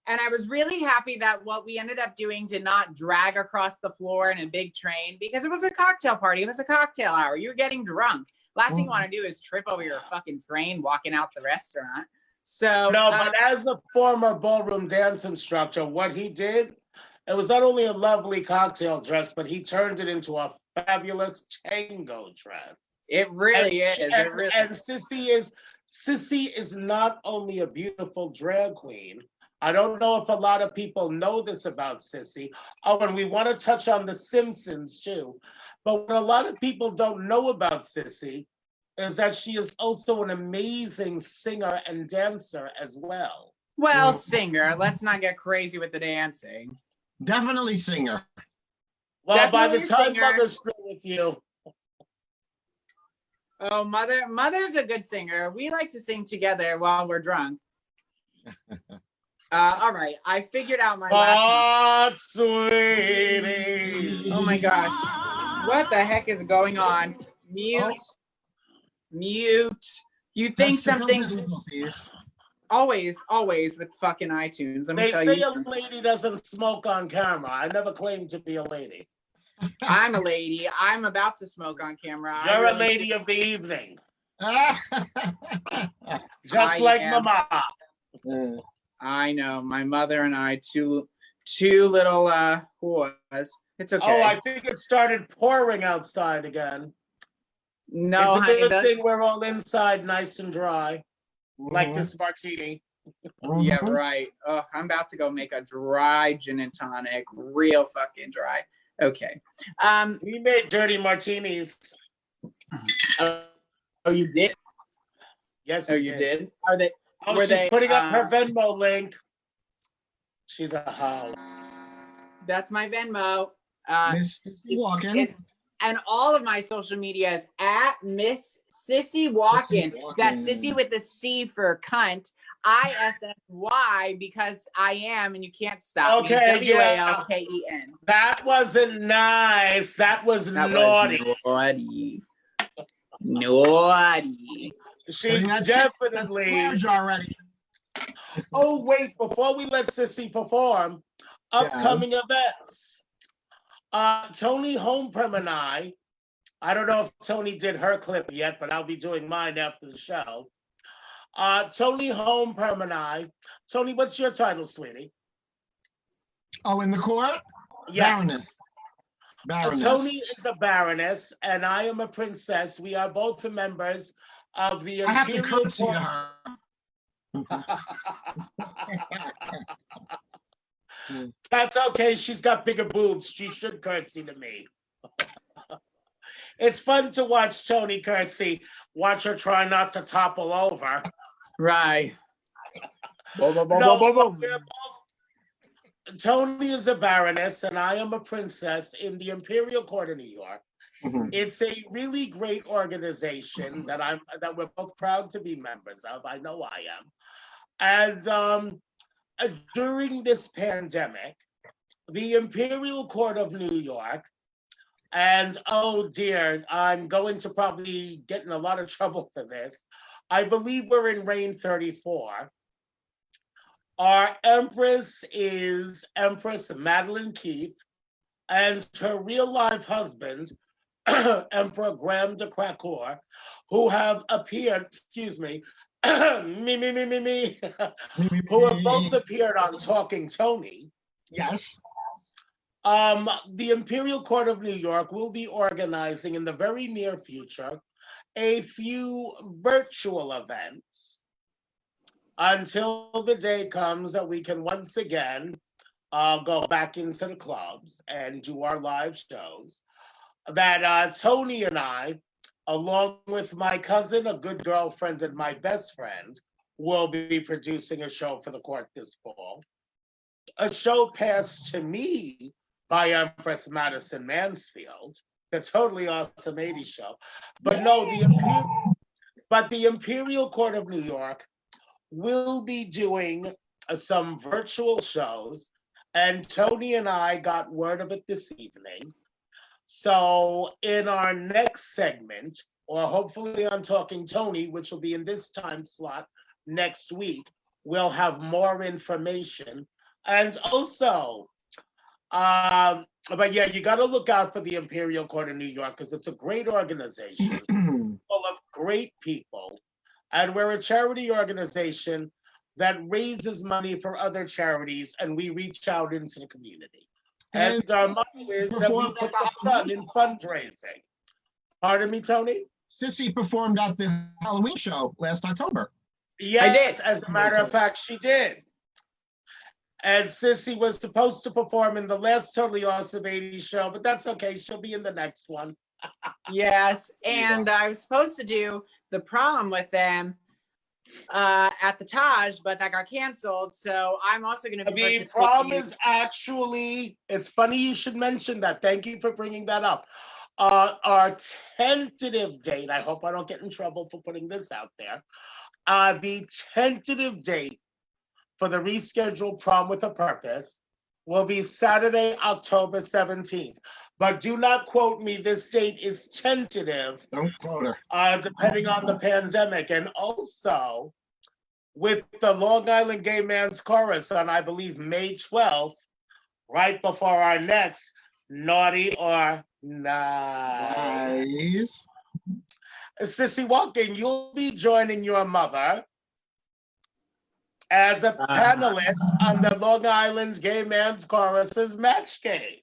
And I was really happy that what we ended up doing did not drag across the floor in a big train, because it was a cocktail party. It was a cocktail hour. You're getting drunk. Last thing you want to do is trip over your fucking train walking out the restaurant. So no, but as a former ballroom dance instructor, what he did, it was not only a lovely cocktail dress, but he turned it into a fabulous tango dress. It really is. And Cissy is not only a beautiful drag queen. I don't know if a lot of people know this about Cissy. Oh, and we want to touch on The Simpsons too. But what a lot of people don't know about Cissy is that she is also an amazing singer and dancer as well. Well, singer. Let's not get crazy with the dancing. Definitely singer. Well, Definitely by the time singer. Mother's through with you. Oh, Mother's a good singer. We like to sing together while we're drunk. All right, I figured out my last sweetie. Oh my gosh. What the heck is going on? Mute. You think something's always with fucking iTunes. Let me tell you. They say a lady doesn't smoke on camera. I never claimed to be a lady. I'm a lady. I'm about to smoke on camera. You're a lady of the evening. Just like Mama. I know. My mother and I, two little whores. It's okay. Oh, I think it started pouring outside again. No, it's a good thing we're all inside, nice and dry, like this martini. Yeah, right. Oh, I'm about to go make a dry gin and tonic, real fucking dry. Okay. We made dirty martinis. Oh, you did? Yes. Oh, you did? Are they? Oh, she's putting up her Venmo link. She's a hoe. That's my Venmo. Miss Walken. And all of my social media is at Miss Cissy Walken. That's Cissy with the C for cunt. ISSY because I am, and you can't stop me. WALKEN. That wasn't nice. That was naughty. Naughty. She's definitely already. Oh, wait, before we let Cissy perform, upcoming events. Toni Homeperm and I don't know if Toni did her clip yet, but I'll be doing mine after the show. Toni Homeperm and I. Toni, what's your title, sweetie? Oh, in the court? Yes. Baroness. Toni is a baroness, and I am a princess. We are both the members of the I have to Imperial curtsy to her. That's okay. She's got bigger boobs. She should curtsy to me. It's fun to watch Toni curtsy. Watch her try not to topple over. Right. Toni is a baroness and I am a princess in the Imperial Court of New York. Mhm. It's a really great organization that we're both proud to be members of. I know I am. And during this pandemic, the Imperial Court of New York, and oh dear, I'm going to probably get in a lot of trouble for this. I believe we're in reign 34. Our Empress is Empress Madeline Keith, and her real life husband, Emperor Graham de Cracour, who have appeared, excuse me, me, who have both appeared on Talking Tony. Yes. The Imperial Court of New York will be organizing in the very near future a few virtual events until the day comes that we can once again go back into the clubs and do our live shows. That Toni and I, along with my cousin, a good girlfriend, and my best friend, will be producing a show for the court this fall. A show passed to me by Empress Madison Mansfield, the totally awesome 80s show. But no, the Imperial Court of New York will be doing some virtual shows, and Toni and I got word of it this evening. So in our next segment, or hopefully on Talking Tony, which will be in this time slot next week, we'll have more information. And also, but yeah, you got to look out for the Imperial Court of New York because it's a great organization full of great people. And we're a charity organization that raises money for other charities, and we reach out into the community. And our motto is that we put the fun in fundraising. Pardon me, Tony? Cissy performed at the Halloween show last October. Yes, as a matter of fact, she did. And Cissy was supposed to perform in the last Totally Awesome 80s show, but that's okay. She'll be in the next one. Yes, and I was supposed to do the prom with them at the Taj, but that got canceled. So I'm also going to be the prom is actually, it's funny you should mention that. Thank you for bringing that up. Our tentative date, I hope I don't get in trouble for putting this out there. The tentative date for the rescheduled Prom with a Purpose will be Saturday, October 17th. But do not quote me. This date is tentative. Don't quote her. Depending on the pandemic. And also, with the Long Island Gay Man's Chorus on, I believe, May 12th, right before our next Naughty or Nice. Cissy Walken, you'll be joining your mother as a panelist on the Long Island Gay Man's Chorus's match game.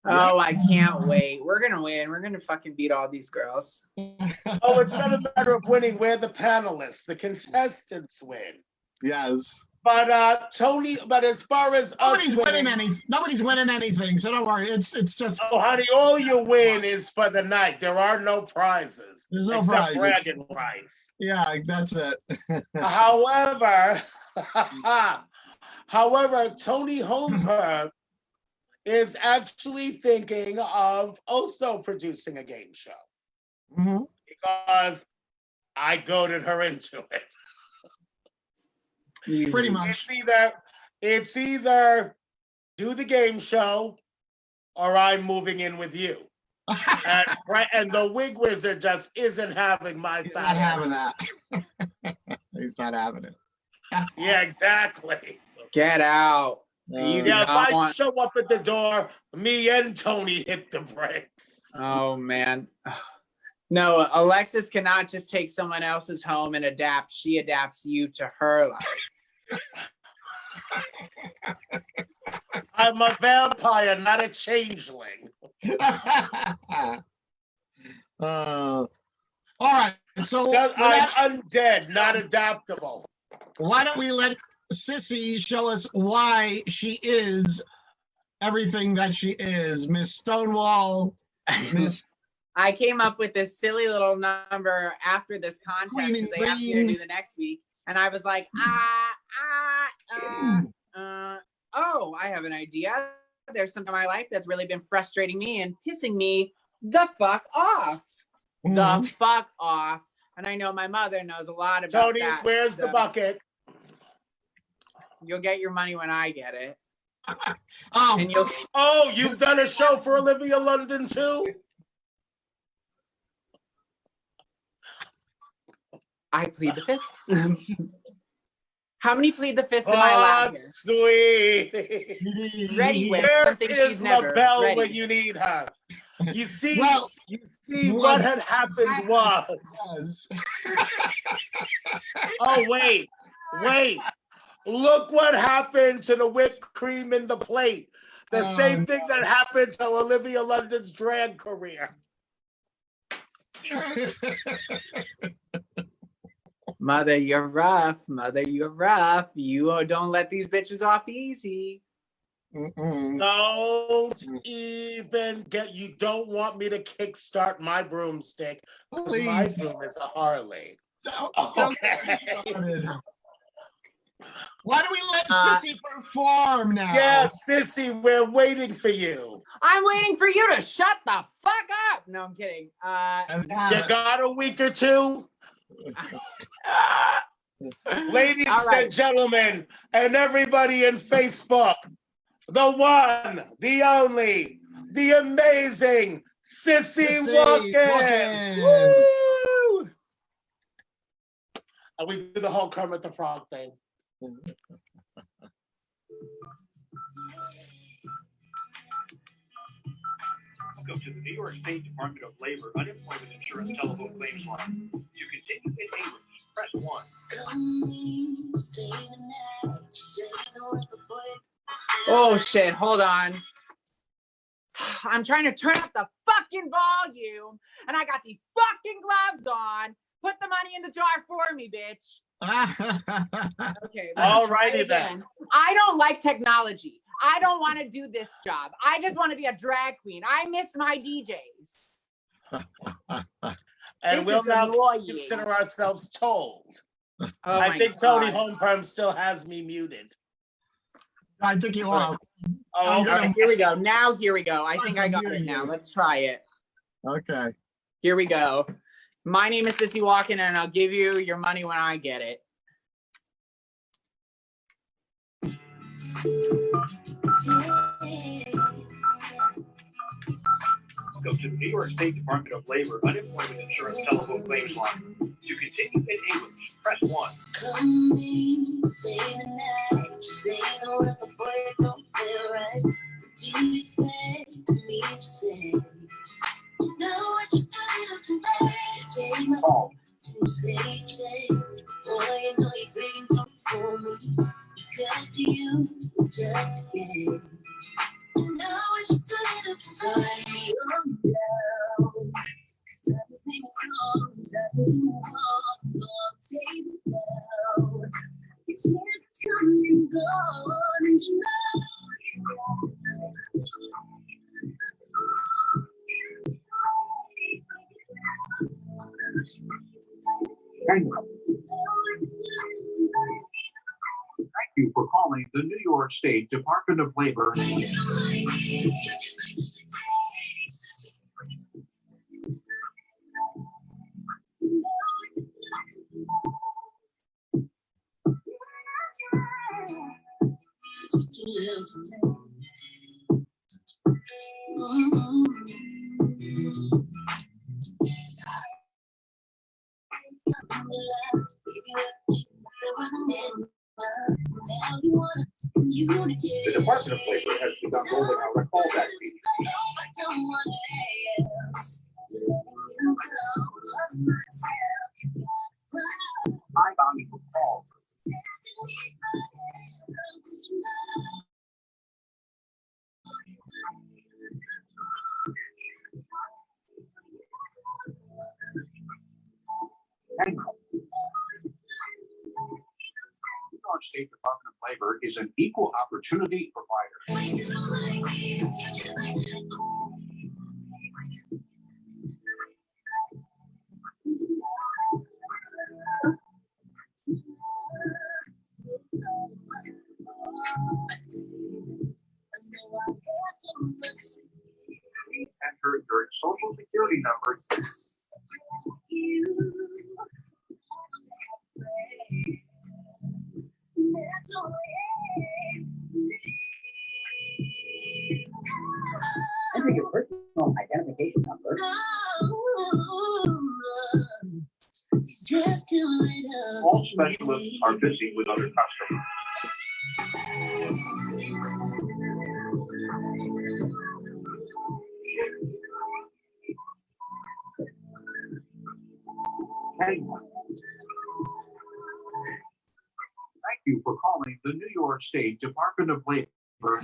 Oh, I can't wait. We're going to win. We're going to fucking beat all these girls. Oh, it's not a matter of winning. We're the panelists. The contestants win. Yes. But Tony, but as far as nobody's winning anything, so don't worry. It's just. Oh, honey, all you win is for the night. There are no prizes. There's no except prizes. bragging rights. Yeah, that's it. However, Tony Homeperm is actually thinking of also producing a game show because I goaded her into it. Pretty much. It's either do the game show or I'm moving in with you. and the Wig Wizard just isn't having my He's not having that. He's not having it. Yeah, exactly. Get out. If I show up at the door, me and Tony hit the brakes. Oh, man. No, Alexis cannot just take someone else's home and adapt. She adapts you to her life. I'm a vampire, not a changeling. All right, so I'm undead, not adaptable. Why don't we let Cissy show us why she is everything that she is, Miss Stonewall, Miss. I came up with this silly little number after this contest because they asked me to do the next week, and I was like, oh, I have an idea. There's something in my life that's really been frustrating me and pissing me The fuck off. Mhm. The fuck off. And I know my mother knows a lot about Toni, that. where's the so bucket? You'll get your money when I get it. Oh, And you'll Oh, you've done a show for Olivia London too? I plead the fifth. How many plead the fifths am I allowed here? Sweet. Ready with Where something is she's never LaBelle ready. when you need her? You see, Well, what had happened was. yes. Oh, wait. Look what happened to the whipped cream in the plate. The same thing that happened to Olivia London's drag career. Mother, you're rough. Mother, you're rough. You don't let these bitches off easy. Mm-mm. Don't even you don't want me to kickstart my broomstick. Please. My broom is a Harley. Don't get me started. Why do we let Cissy perform now? Yeah, Cissy, we're waiting for you. I'm waiting for you to shut the fuck up. No, I'm kidding. You got a week or two? Ladies and gentlemen, and everybody in Facebook, the one, the only, the amazing Cissy Walken. Woo! And we do the whole Kermit the Frog thing. Go to the New York State Department of Labor Unemployment Insurance Telephone Claims Line. To continue in English, press 1. Oh shit, hold on. I'm trying to turn up the fucking volume and I got these fucking gloves on. Put the money in the jar for me, bitch. Okay. Alrighty then. I don't like technology. I don't want to do this job. I just want to be a drag queen. I miss my DJs. And we'll now consider ourselves told. I think Toni Homeperm still has me muted. I took you off. Oh, okay. Here we go. Now, here we go. I think I got it now. Let's try it. Okay. Here we go. My name is Cissy Walken, and I'll give you your money when I get it. Go to the New York State Department of Labor Unemployment Insurance Telephone Claims Line. To continue in English, press 1. Call. Thank you for calling the New York State Department of Labor. The Department of Labor has begun rolling out a callback feature. High volume of calls. New York State Department of Labor is an equal opportunity provider. Enter during social Just a little. All specialists are busy with other customers. Thank you for calling the New York State Department of Labor.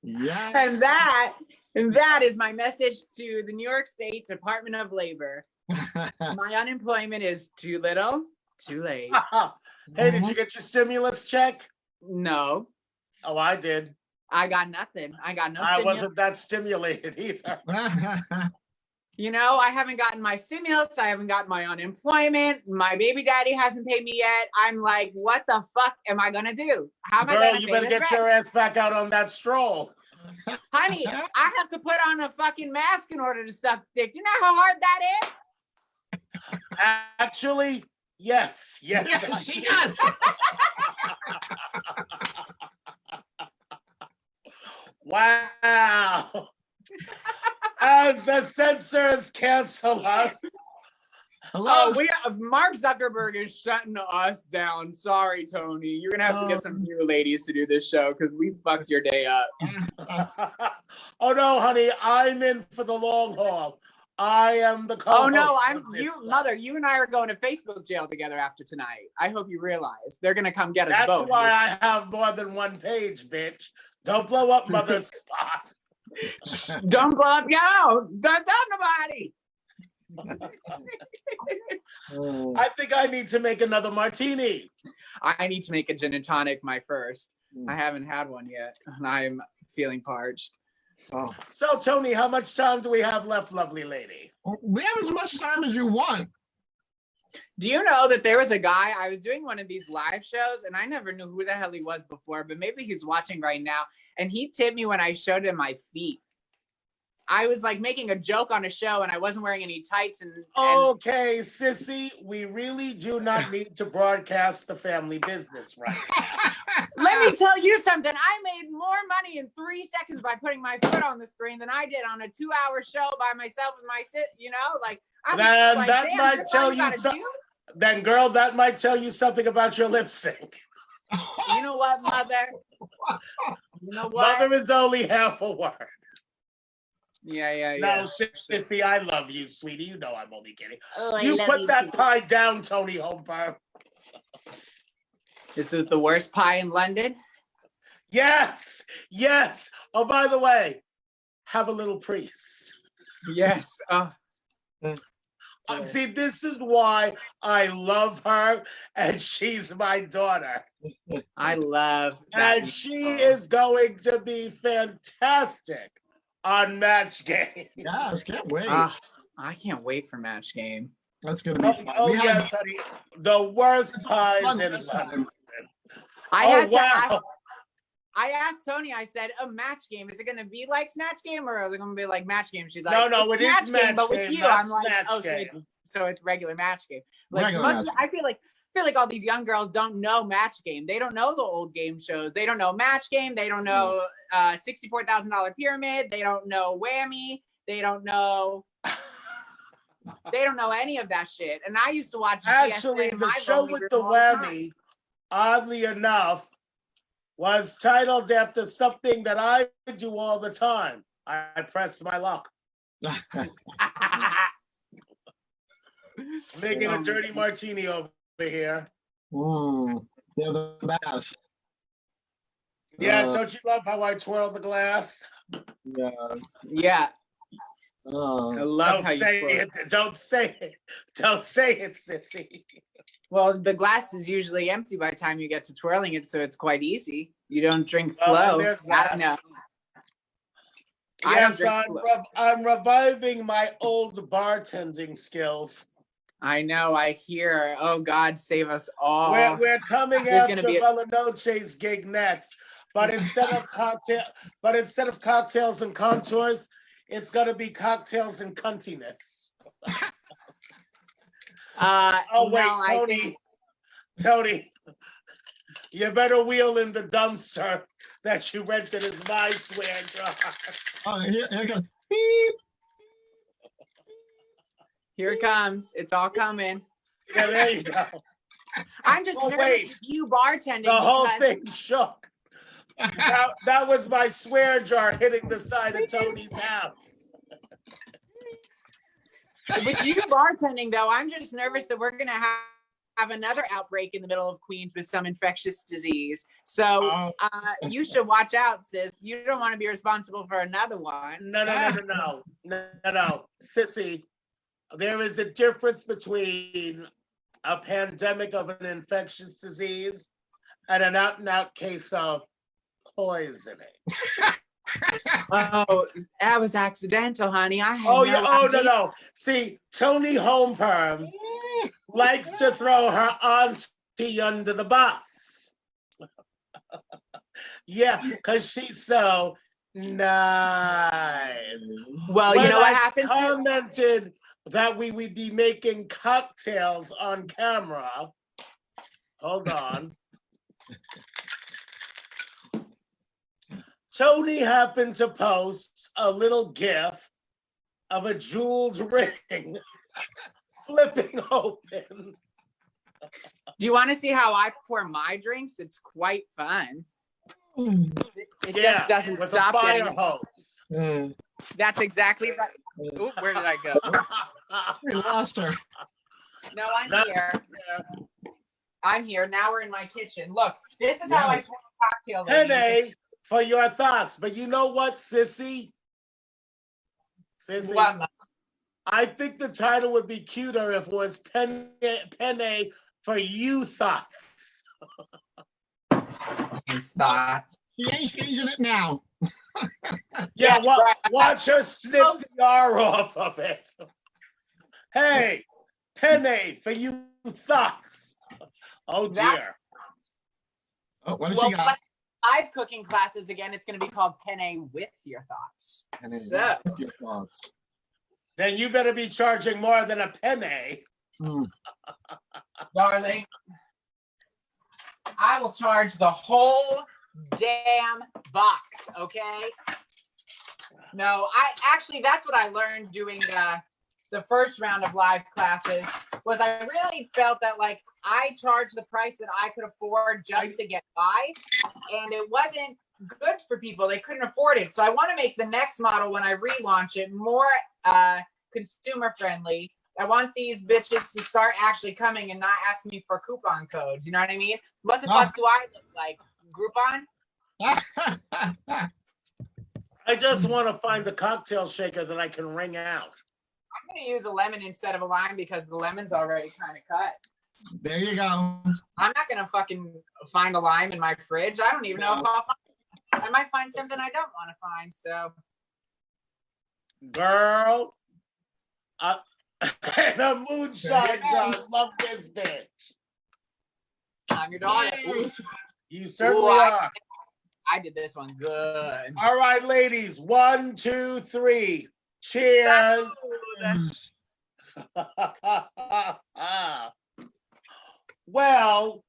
Yeah. And that is my message to the New York State Department of Labor. My unemployment is too little, too late. Hey, did you get your stimulus check? No, Oh, I did. I got nothing. I got no I stimulus. wasn't that stimulated either. You know, I haven't gotten my stimulus. I haven't gotten my unemployment. My baby daddy hasn't paid me yet. I'm like, what the fuck am I gonna do? How am I Girl, gonna you pay better this get rent? your ass back out on that stroll. Honey, I have to put on a fucking mask in order to suck dick. Do you know how hard that is? Actually, yes. Yeah, she does. Wow. As the censors cancel us. Hello. Oh, Mark Zuckerberg is shutting us down. Sorry, Tony. You're gonna have to get some new ladies to do this show because we fucked your day up. Oh no, honey, I'm in for the long haul. I am the co-host. Oh no, of this show. mother. You and I are going to Facebook jail together after tonight. I hope you realize they're gonna come get us That's both. why I have more than one page, bitch. Don't blow up mother's spot. Don't blow up, yo! Don't tell nobody. I think I need to make another martini. I need to make a gin and tonic my first. I haven't had one yet, and I'm feeling parched. Oh. So, Tony, how much time do we have left, lovely lady? We have as much time as you want. Do you know that there was a guy, I was doing one of these live shows, and I never knew who the hell he was before, but maybe he's watching right now, and he tipped me when I showed him my feet. I was like making a joke on a show, and I wasn't wearing any tights. And Okay, Sissy, we really do not need to broadcast the family business, right? Let me tell you something. I made more money in 3 seconds by putting my foot on the screen than I did on a 2-hour show by myself with my you know, like I was Then like, that damn, might that's all tell you gotta something. do? Then, girl, that might tell you something about your lip sync. You know what, mother? You know what? Mother is only half a word. Yeah. No, Sissy, I love you, sweetie. You know I'm only kidding. Oh, I You love put you that too. pie down, Tony Homeperm. This is the worst pie in London. Yes. Oh, by the way, have a little priest. Yes. See, this is why I love her, and she's my daughter. I love that. And she is going to be fantastic on Match Game. Yes, can't wait. I can't wait for Match Game. That's gonna be fun. Oh We have- yes, honey. The worst pies fun in this London. I asked Tony, I said, a Match Game, is it going to be like Snatch Game or is it going to be like Match Game? She's like, No, it's it is Snatch Game, Match but with Game, you. not I'm like, Snatch oh, Game. so it's regular Match Game. Like, Regular most, Match I feel like all these young girls don't know Match Game. They don't know the old game shows. They don't know Match Game. They don't know $64,000 Pyramid. They don't know Whammy. They don't know any of that shit. And I used to watch Actually, GSA in the my show living with room the all time. whammy, oddly enough, was titled after something that I do all the time. I press my luck. Making a dirty martini over here. They're the best. Yes, don't you love how I twirl the glass? Yeah. Yeah. I love Don't how say you twirl. it. Don't say it. Don't say it, Sissy. Well, the glass is usually empty by the time you get to twirling it, so it's quite easy. You don't drink Well, slow. there's I that. don't know. I don't Yes, drink slow. I'm reviving my old bartending skills. I know. I hear. Oh God, save us all. We're coming There's after gonna be a- Bella Noche's gig next, but instead of cocktails and contours, it's gonna be cocktails and cuntiness. Oh wait, no, Tony, you better wheel in the dumpster that you rented as my swear jar. Oh, here it goes. Beep. Here it comes. It's all coming. Yeah, there you go. I'm just Oh, nervous wait. with you bartending. The whole because- thing shook. That was my swear jar hitting the side of Tony's house. With you bartending, though, I'm just nervous that we're going to have another outbreak in the middle of Queens with some infectious disease. So you should watch out, sis. You don't want to be responsible for another one. No. Cissy, there is a difference between a pandemic of an infectious disease and an out-and-out case of poisoning. Oh, that was accidental, honey. I had No. See, Toni Homeperm likes to throw her auntie under the bus. Yeah, because she's so nice. Well, When you know what I happens? commented that we would be making cocktails on camera. Hold on. Toni happened to post a little gif of a jeweled ring flipping open. Do you want to see how I pour my drinks? It's quite fun. It just doesn't with stop a fire getting. hose. That's exactly right. Ooh, where did I go? We lost her. No, I'm here. I'm here. Now we're in my kitchen. Look, this is how I pour a cocktail. Penny for your thoughts. But you know what, Sissy? What? I think the title would be cuter if it was Penne for you thoughts. Thoughts. He ain't changing it now. Yeah, right. watch her snip the R off of it. Hey, Penne for you thoughts. Oh dear. Oh, what does she got? Live cooking classes again. It's going to be called Penne with your thoughts. So, Your thoughts. Then you better be charging more than a penne. darling, I will charge the whole damn box. Okay. No, that's what I learned doing the first round of live classes was I really felt that like I charged the price that I could afford just to get by, and it wasn't good for people. They couldn't afford it. So I want to make the next model when I relaunch it more consumer friendly. I want these bitches to start actually coming and not ask me for coupon codes. You know what I mean? What the fuck do I look like? Groupon? I just want to find the cocktail shaker that I can wring out. I'm going to use a lemon instead of a lime because the lemon's already kind of cut. There you go. I'm not going to fucking find a lime in my fridge. I don't even know if I'll find it. I might find something I don't want to find, so. Girl, and a moonshine John, love this bitch. I'm your daughter. You certainly are. I did this one good. All right, ladies. 1, 2, 3. Cheers. Well,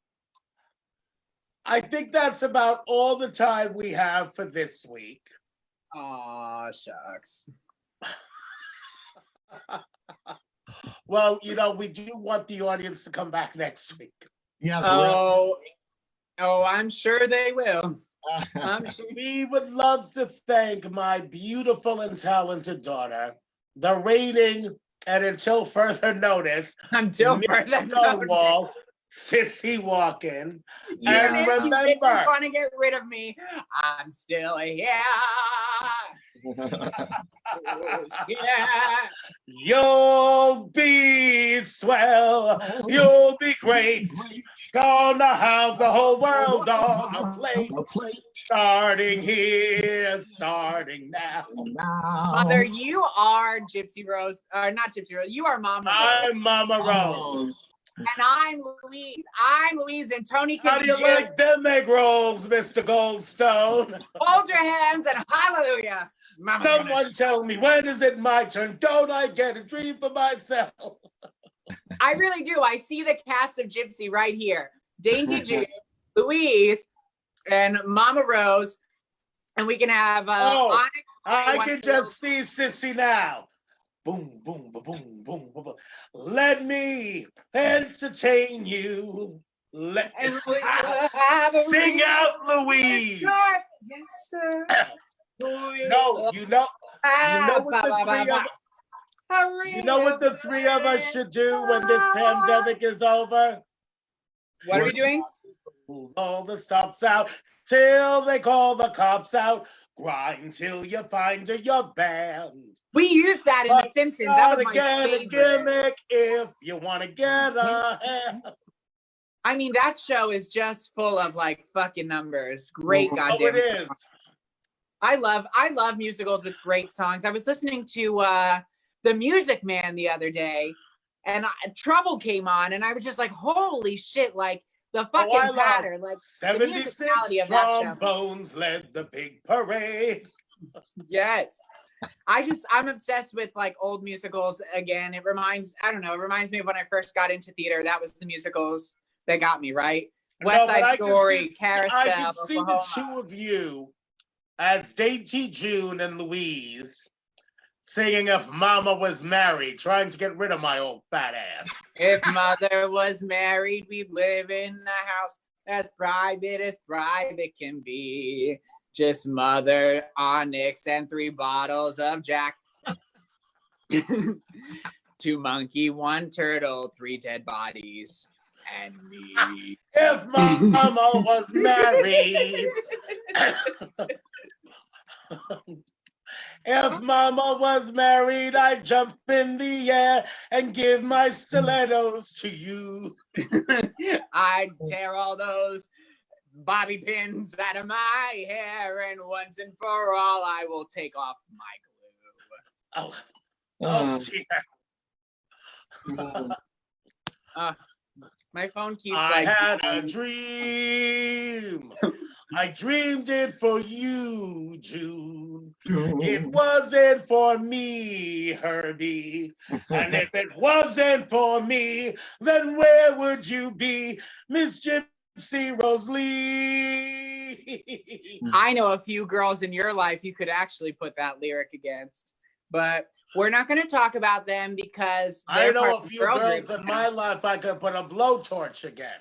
I think that's about all the time we have for this week. Aw, shucks. Well, we do want the audience to come back next week. Yes. Oh, I'm sure they will. I'm sure. We would love to thank my beautiful and talented daughter, the reigning, and until further notice, Miss Stonewall, Cissy Walken. And Even if remember, you want to get rid of me, I'm still here. Yeah. You'll be swell, you'll be great. Gonna have the whole world on a plate. Starting here, starting now. Mother, you are Gypsy Rose, or not Gypsy Rose, you are Mama Rose. I'm Mama Rose. And I'm Louise. I'm Louise, and Toni can How do you like them egg rolls, Mr. Goldstone? hold your hands and hallelujah. Mama's gonna- Someone tell me, when is it my turn? Don't I get a dream for myself? I really do. I see the cast of Gypsy right here. Dainty June, Louise, and Mama Rose. And we can have Onyx. I can just see Cissy now. Boom, boom, boom, boom, boom, boom. Let me entertain you. And we will have a Sing out, Louise. Yes, sir. No, you know what the three of us should do when this pandemic is over? What are we doing? Pull all the stops out till they call the cops out. Grind till you find your band. We used that in The Simpsons. That was my get favorite. a gimmick if you want to get ahead. I mean, that show is just full of like fucking numbers. Great goddamn it is. songs. I love musicals with great songs. I was listening to The Music Man the other day, and Trouble came on, and I was just like, holy shit, like the fucking pattern, like 76 the musicality of that show. trombones led the big parade. Yes. I'm obsessed with like old musicals again. It reminds me of when I first got into theater. That was the musicals that got me, right? West Side Story, Carousel, I can see Oklahoma. the two of you as Dainty June and Louise singing If Mama Was Married, trying to get rid of my old fat ass. If mother was married, we'd live in a house as private can be. Just mother, Onyx, and 3 bottles of Jack. 2 monkey, 1 turtle, 3 dead bodies, and me. If Mama was married. If Mama was married, I'd jump in the air and give my stilettos to you. I'd tear all those bobby pins out of my hair, and once and for all, I will take off my glue. Oh dear. My phone keeps I like... had a dream. I dreamed it for you, June. It wasn't for me, Herbie. And if it wasn't for me, then where would you be, Miss Gypsy Rose Lee? I know a few girls in your life you could actually put that lyric against, but we're not going to talk about them because I know part a of few girl girls groups in now. my life I could put a blowtorch again.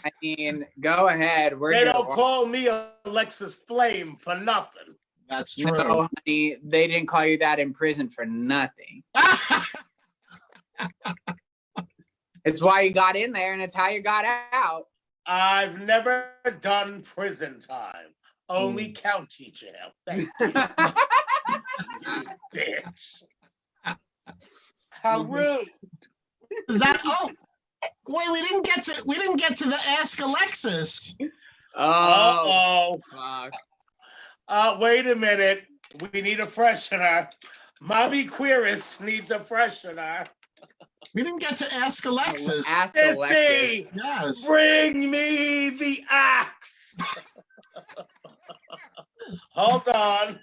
I mean, go ahead. They don't call me Alexis Flame for nothing. That's true. No, honey, they didn't call you that in prison for nothing. It's why you got in there, and it's how you got out. I've never done prison time, only county jail. Thank you. Bitch. How rude. Is that wait, we didn't get to the Ask Alexis. Oh, fuck. Wait a minute. We need a freshener. Mommy Queerist needs a freshener. We didn't get to Ask Alexis. Ask Alexis. Sissy, Yes. bring me the axe. Hold on.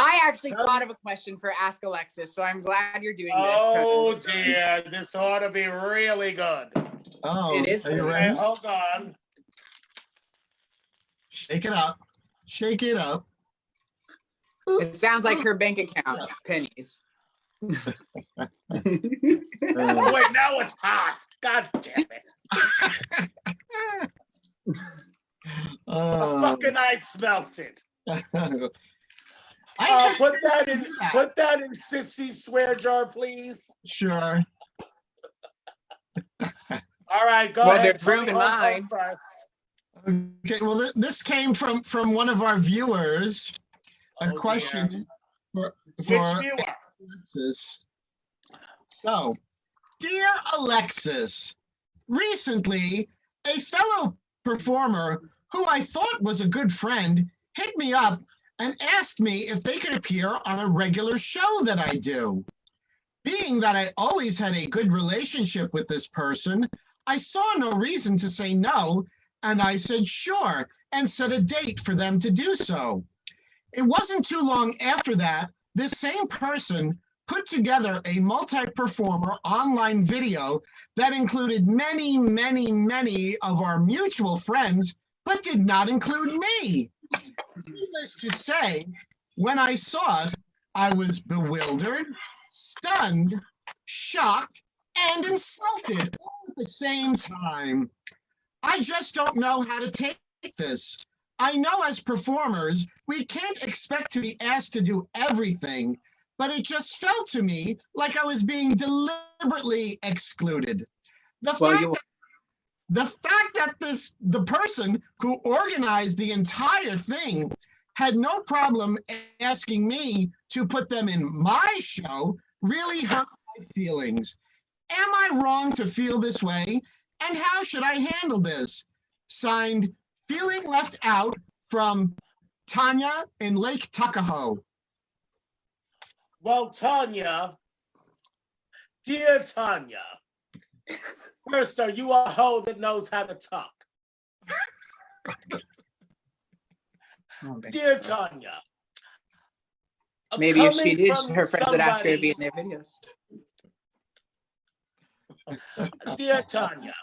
I actually thought of a question for Ask Alexis, so I'm glad you're doing this. Oh dear, this ought to be really good. Oh, It is are you good. Okay, ready? hold on. Shake it up. Shake it up. It sounds like her bank account, pennies. Oh, wait, now it's hot. God damn it. The fucking ice melted. I Put that in Sissy's swear jar, please. Sure. All right, go Well, ahead. there's room in Tony, mine. go first. Okay. Well, this came from one of our viewers. A Oh, question for Which viewer? Alexis. So, dear Alexis, recently a fellow performer who I thought was a good friend hit me up and asked me if they could appear on a regular show that I do. Being that I always had a good relationship with this person, I saw no reason to say no, and I said sure and set a date for them to do so. It wasn't too long after that, this same person put together a multi-performer online video that included many, many, many of our mutual friends, but did not include me. Needless to say, when I saw it, I was bewildered, stunned, shocked, and insulted all at the same time. I just don't know how to take this. I know as performers, we can't expect to be asked to do everything, but it just felt to me like I was being deliberately excluded. The fact that the person who organized the entire thing had no problem asking me to put them in my show really hurt my feelings. Am I wrong to feel this way? And how should I handle this? Signed, Feeling Left Out, from Tanya in Lake Tuckahoe. Well, Tanya, dear Tanya, first, are you a hoe that knows how to talk? Dear Tanya, maybe if she coming did, from her friends would ask her to somebody- be in their videos. Dear Tanya,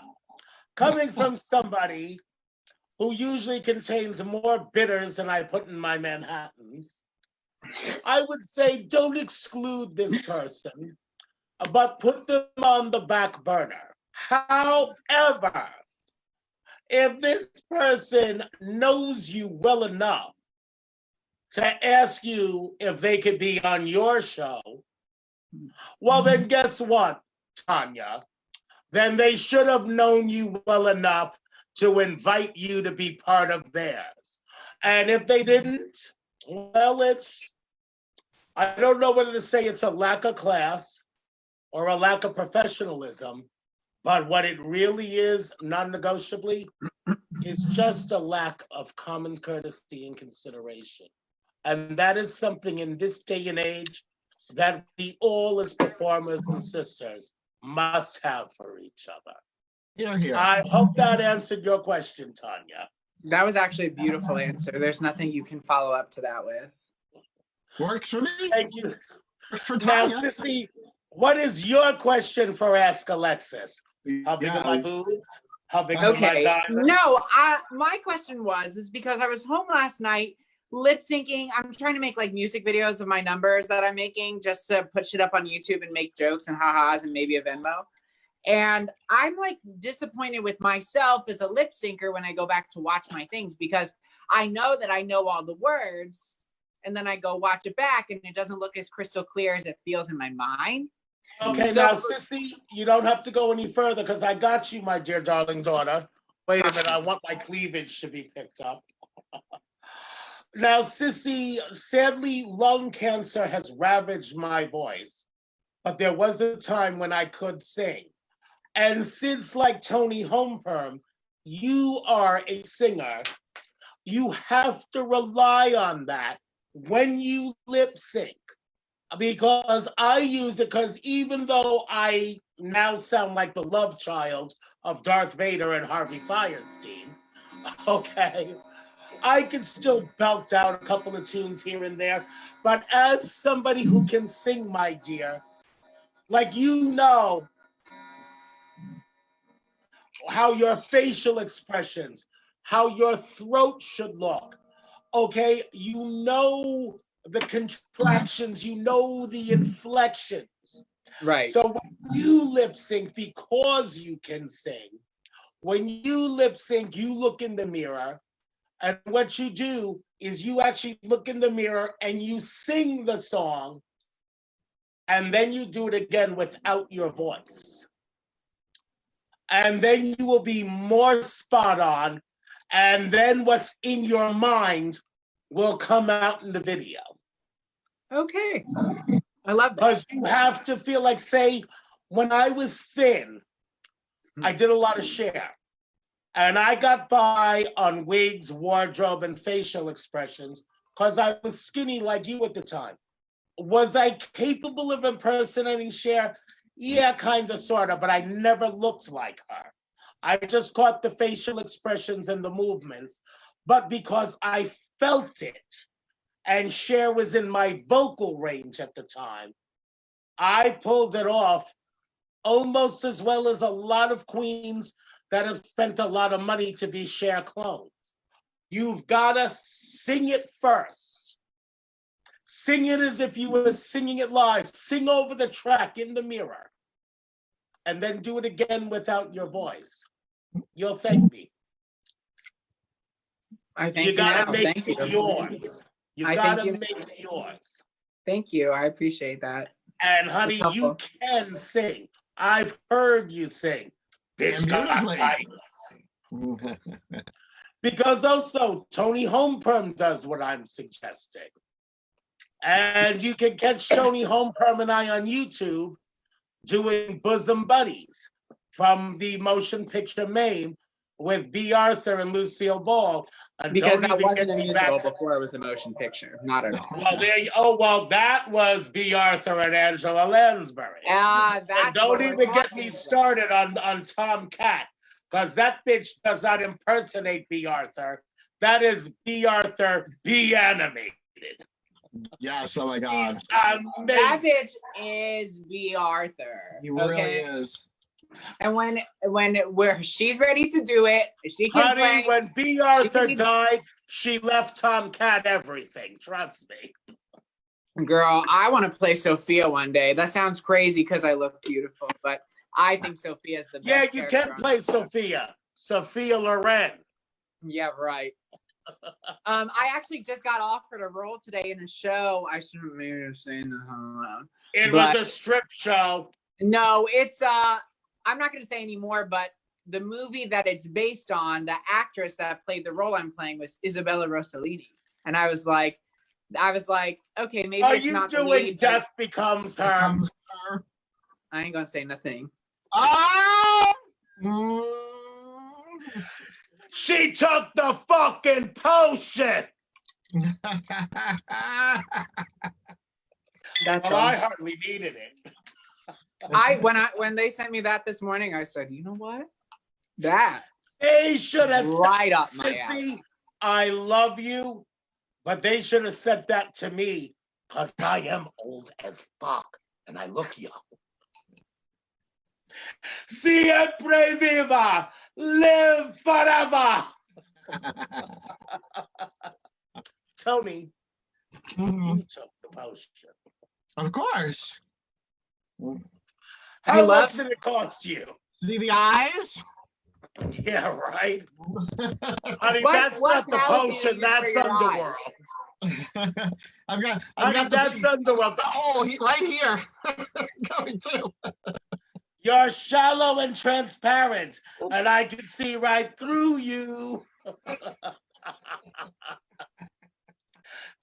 coming from somebody who usually contains more bitters than I put in my Manhattans, I would say don't exclude this person, but put them on the back burner. However, if this person knows you well enough to ask you if they could be on your show, well, then guess what, Tanya? Then they should have known you well enough to invite you to be part of theirs. And if they didn't, well, I don't know whether to say it's a lack of class or a lack of professionalism, but what it really is, non-negotiably, is just a lack of common courtesy and consideration. And that is something in this day and age that we all as performers and sisters must have for each other. Here, here. I hope that answered your question, Tanya. That was actually a beautiful answer. There's nothing you can follow up to that with. Works for me. Thank you. Works for Now, Tanya. Cissy, what is your question for Ask Alexis? How big are my boobs? How big are my Okay. diamonds? No, my question was because I was home last night lip syncing. I'm trying to make like music videos of my numbers that I'm making just to put shit up on YouTube and make jokes and ha-has and maybe a Venmo. And I'm like disappointed with myself as a lip syncer when I go back to watch my things because I know that I know all the words and then I go watch it back and it doesn't look as crystal clear as it feels in my mind. Okay, So- now, Cissy, you don't have to go any further because I got you, my dear darling daughter. Wait a minute, I want my cleavage to be picked up. Now, Cissy, sadly, lung cancer has ravaged my voice, but there was a time when I could sing. And since, like Toni Homeperm, you are a singer, you have to rely on that when you lip sync. Because I use it because even though I now sound like the love child of Darth Vader and Harvey Firestein, okay, I can still belt out a couple of tunes here and there. But as somebody who can sing, my dear, like you know how your facial expressions, how your throat should look, okay? You know the contractions, you know the inflections. Right. So when you lip sync, because you can sing, when you lip sync, you look in the mirror, and what you do is you actually look in the mirror and you sing the song, and then you do it again without your voice. And then you will be more spot on, and then what's in your mind will come out in the video. Okay. I love that. Because you have to feel like, say, when I was thin, I did a lot of share. And I got by on wigs, wardrobe, and facial expressions because I was skinny like you at the time. Was I capable of impersonating Cher? Yeah, kind of, sort of, but I never looked like her. I just caught the facial expressions and the movements, but because I felt it and Cher was in my vocal range at the time, I pulled it off almost as well as a lot of queens that have spent a lot of money to be Cher clones. You've gotta sing it first. Sing it as if you were singing it live. Sing over the track in the mirror. And then do it again without your voice. You'll thank me. I thank You gotta now. make Thank it you. yours. You I gotta thank make it yours. Thank you. I appreciate that. And honey, That's you helpful. can sing. I've heard you sing. Bitch And got beautifully. pipes. Because also, Toni Homeperm does what I'm suggesting. And you can catch Toni Homeperm and I on YouTube doing Bosom Buddies from the motion picture Mame with B. Arthur and Lucille Ball. And Because don't that even wasn't get a me musical back to- before it was a motion picture. Not at all. Well, that was B. Arthur and Angela Lansbury. That's And don't what we're even get talking me about. started on Tom Cat, because that bitch does not impersonate B. Arthur. That is B. Arthur be animated. Yes, oh my God. That Amazing. bitch is B. Arthur. He really okay? is. And where she's ready to do it, she can Honey, play. when B. Arthur can- died, she left Tom Cat everything. Trust me. Girl, I want to play Sophia one day. That sounds crazy because I look beautiful, but I think Sophia's the best. Yeah, you character can on play the show. Sophia Loren. Yeah, right. I actually just got offered a role today in a show. I shouldn't maybe have saying that out loud. It But- was a strip show. No, it's I'm not gonna say anymore, but the movie that it's based on, the actress that played the role I'm playing was Isabella Rossellini. And I was like, okay, maybe Are it's you not the doing lead, Death Becomes Her? Comes her. I ain't gonna say nothing. Oh! Mm. She took the fucking potion. That's Well, all. I hardly needed it. When they sent me that this morning, I said, you know what? That They should have right up my said, alley. Cissy, I love you, but they should have said that to me because I am old as fuck and I look young. Siempre viva, live forever. Toni, Mhm. you took the potion. Of course. I How love- much did it cost you? See the eyes? Yeah, right. Honey, What- that's what not the palette do you potion, use that's for your eyes? underworld. I've got Honey, the that's big underworld. hole right here going through. You're shallow and transparent, and I can see right through you.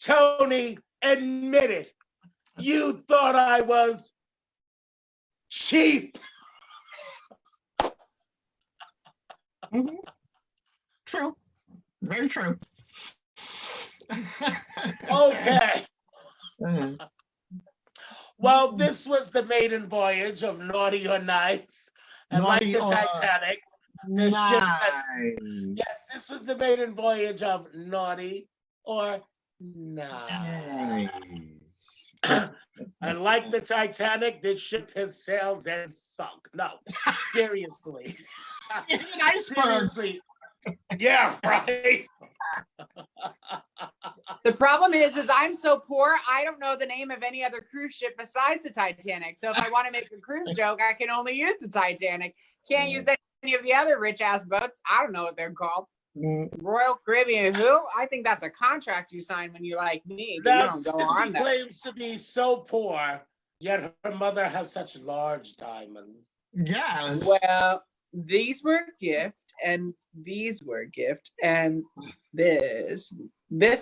Toni, admit it. You thought I was cheap. Mhm. True. Very true. Okay. Mhm. Well, this was the maiden voyage of Naughty or Nice. And Naughty like the or Titanic, the ship has... Nice. Yes, this was the maiden voyage of Naughty or Nice. Nice. And like the Titanic, this ship has sailed and sunk. No, seriously. An iceberg. Seriously. Yeah, right. The problem is I'm so poor, I don't know the name of any other cruise ship besides the Titanic. So if I want to make a cruise joke, I can only use the Titanic. Can't use any of the other rich ass boats. I don't know what they're called. Mm. Royal Caribbean, who? I think that's a contract you sign when you like me, but Now, you don't go Cissy on that. claims to be so poor, yet her mother has such large diamonds. Yes. Well, these were gift, and these were gift, and this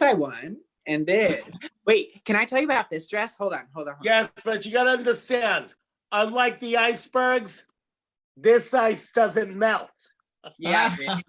I won, and this. Wait, can I tell you about this dress? Hold on. Yes, but you gotta understand, unlike the icebergs, this ice doesn't melt. Yeah, bitch.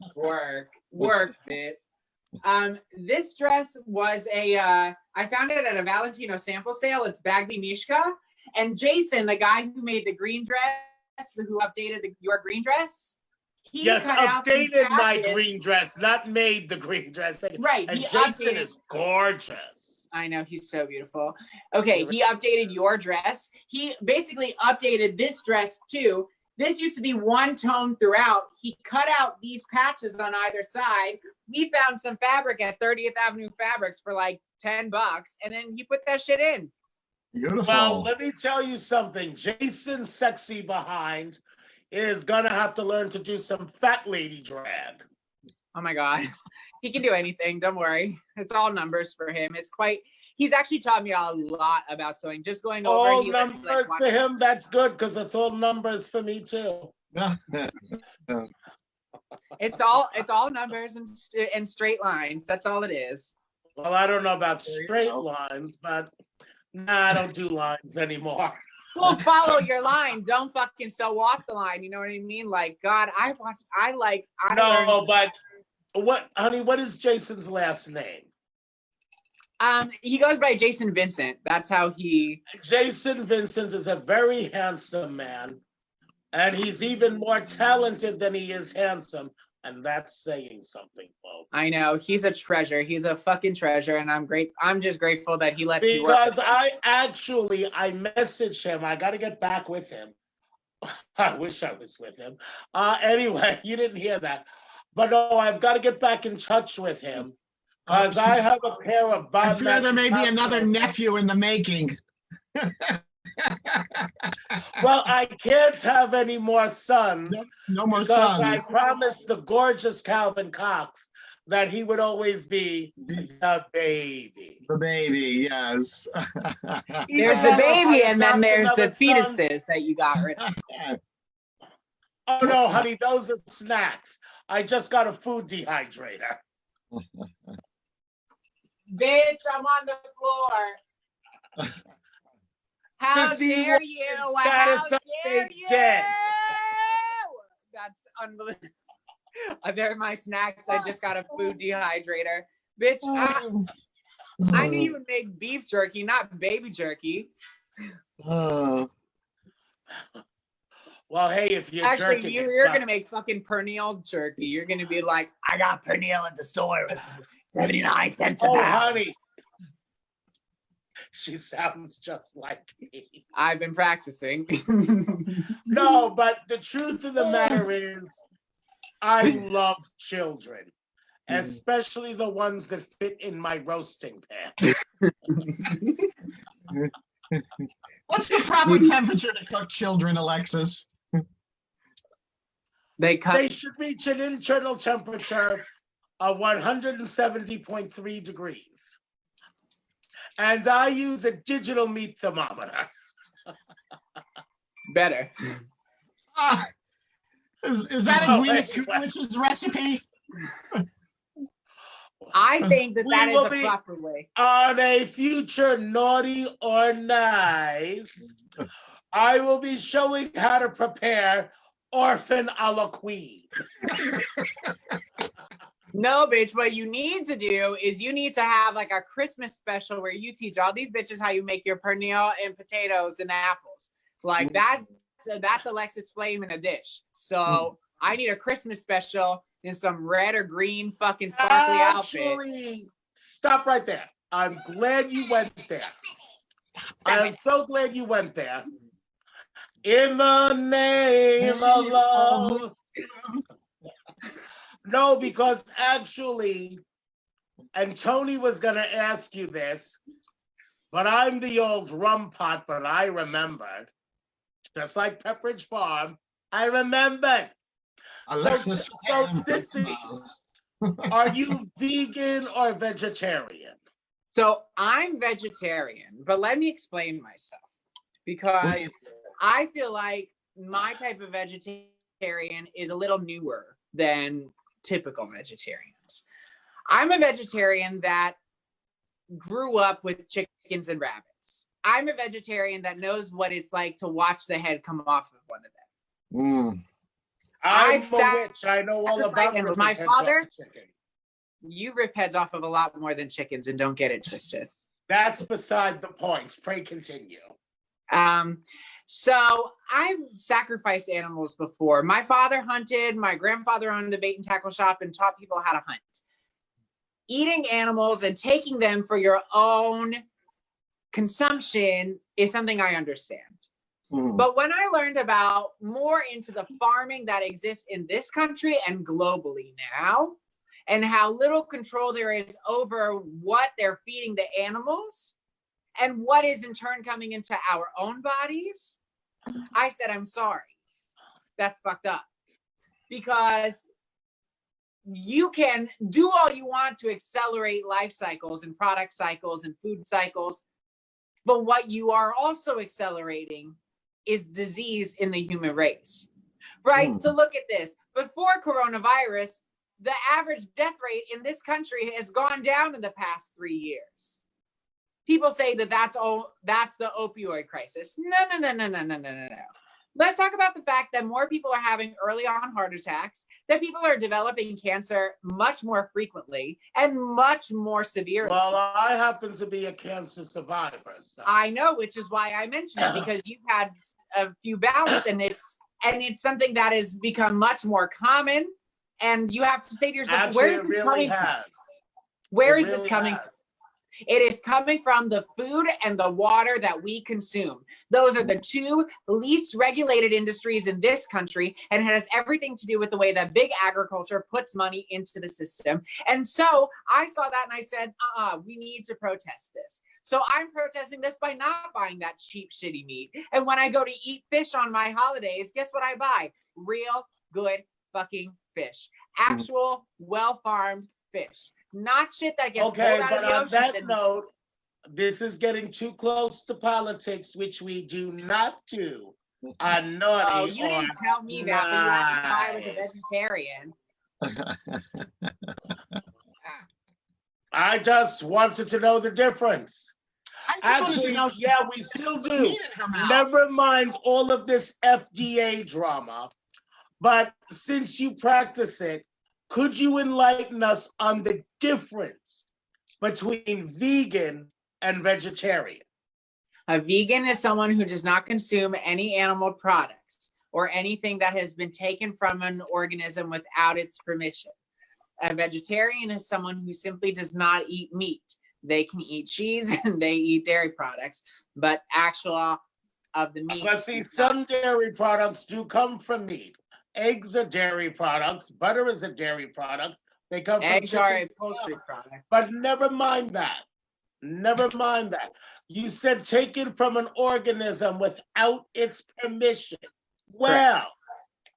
Work, bitch. This dress was I found it at a Valentino sample sale. It's Bagley Mishka. And Jason, the guy who made the green dress, who updated your green dress, he Yes, cut out these updated my patches. green dress, not made the green dress. Right, And he Jason updated- is gorgeous. I know, he's so beautiful. Okay, he updated your dress. He basically updated this dress too. This used to be one tone throughout. He cut out these patches on either side. We found some fabric at 30th Avenue Fabrics for like $10, and then he put that shit in. Beautiful. Well, let me tell you something. Jason Sexy Behind is gonna have to learn to do some fat lady drag. Oh my God. He can do anything. Don't worry. It's all numbers for him. He's actually taught me a lot about sewing. Just going over. All numbers for him, that's good, because it's all numbers for me too. It's all numbers and straight lines. That's all it is. Well, I don't know about straight lines, but I don't do lines anymore. Well, follow your line. Don't fucking sew off the line. You know what I mean? Like, God, But what, honey, what is Jason's last name? He goes by Jason Vincent. That's how he... Jason Vincent is a very handsome man, and he's even more talented than he is handsome, and that's saying something, folks. I know. He's a treasure. He's a fucking treasure, and I'm just grateful that he lets me work. Because I messaged him. I got to get back with him. I wish I was with him. Anyway, you didn't hear that. But no, I've got to get back in touch with him. Because I have a pair of I fear there may be another nephew in the making. Well, I can't have any more sons. No more because sons. I promised the gorgeous Calvin Cox that he would always be the baby. The baby, yes. There's the baby, and then there's the fetuses that you got rid of. Oh no, honey, those are snacks. I just got a food dehydrator. Bitch, I'm on the floor. How Cissy dare Walken you? status How dare update you? dead. That's unbelievable. They're my snacks. I just got a food dehydrator. Bitch, I knew you would make beef jerky, not baby jerky. Well, hey, if you're Actually, jerking, you're going to make fucking pernil jerky. You're going to be like, I got pernil at the store. 79 cents a oh, pound. honey. She sounds just like me. I've been practicing. No, but the truth of the matter is, I love children, especially the ones that fit in my roasting pan. What's the proper temperature to cook children, Alexis? They should reach an internal temperature of 170.3 degrees. And I use a digital meat thermometer. Better. Is that a Greenwich's recipe? I think that is a proper way. On a future Naughty or Nice, I will be showing how to prepare orphan a la queen. No, bitch, what you need to do is you need to have like a Christmas special where you teach all these bitches how you make your pernil and potatoes and apples. Like that's Alexis Flame in a dish. So I need a Christmas special in some red or green fucking sparkly outfit. Stop right there. I'm glad you went there. I'm so glad you went there. In the name of love. No, because actually, and Toni was going to ask you this, but I'm the old rum pot, but I remembered. Just like Pepperidge Farm, I remembered. Alexis, so Cissy, are you vegan or vegetarian? So I'm vegetarian, but let me explain myself. Because I feel like my type of vegetarian is a little newer than typical vegetarians. I'm a vegetarian that grew up with chickens and rabbits. I'm a vegetarian that knows what it's like to watch the head come off of one of them. I'm a witch. I know all about it. My father, you rip heads off of a lot more than chickens, and don't get it twisted. That's beside the point. Pray continue. So I've sacrificed animals before. My father hunted, my grandfather owned a bait and tackle shop and taught people how to hunt. eating animals and taking them for your own consumption is something I understand. But when I learned about more into the farming that exists in this country and globally now, and how little control there is over what they're feeding the animals and what is in turn coming into our own bodies, I said, I'm sorry. That's fucked up. Because you can do all you want to accelerate life cycles and product cycles and food cycles, but what you are also accelerating is disease in the human race, right? So look at this. Before coronavirus, the average death rate in this country has gone down in the past 3 years. People say that that's the opioid crisis. No. Let's talk about the fact that more people are having early on heart attacks, that people are developing cancer much more frequently and much more severely. Well, I happen to be a cancer survivor. So. I know, which is why I mentioned it, because you've had a few bouts, and it's something that has become much more common. And you have to say to yourself, actually, where is this coming from? Where is this coming from? It is coming from the food and the water that we consume. Those are the two least regulated industries in this country, and it has everything to do with the way that big agriculture puts money into the system. And so I saw that and I said, we need to protest this. So I'm protesting this by not buying that cheap, shitty meat. And when I go to eat fish on my holidays, guess what I buy? Real, good fucking fish. Actual, well-farmed fish. Not shit that gets pulled out of the ocean. On that note, this is getting too close to politics, which we do not do on Naughty. Oh, you didn't tell me that, but you asked if I was a vegetarian. I just wanted to know the difference. Actually, yeah, we still do. Never mind all of this FDA drama. But since you practice it, could you enlighten us on the difference between vegan and vegetarian? A vegan is someone who does not consume any animal products or anything that has been taken from an organism without its permission. A vegetarian is someone who simply does not eat meat. They can eat cheese and they eat dairy products, but actual of the meat. But see, some dairy products do come from meat. Eggs are dairy products. Butter is a dairy product. They come from eggs are a poultry product. But never mind that. Never mind that. You said taken from an organism without its permission. Well,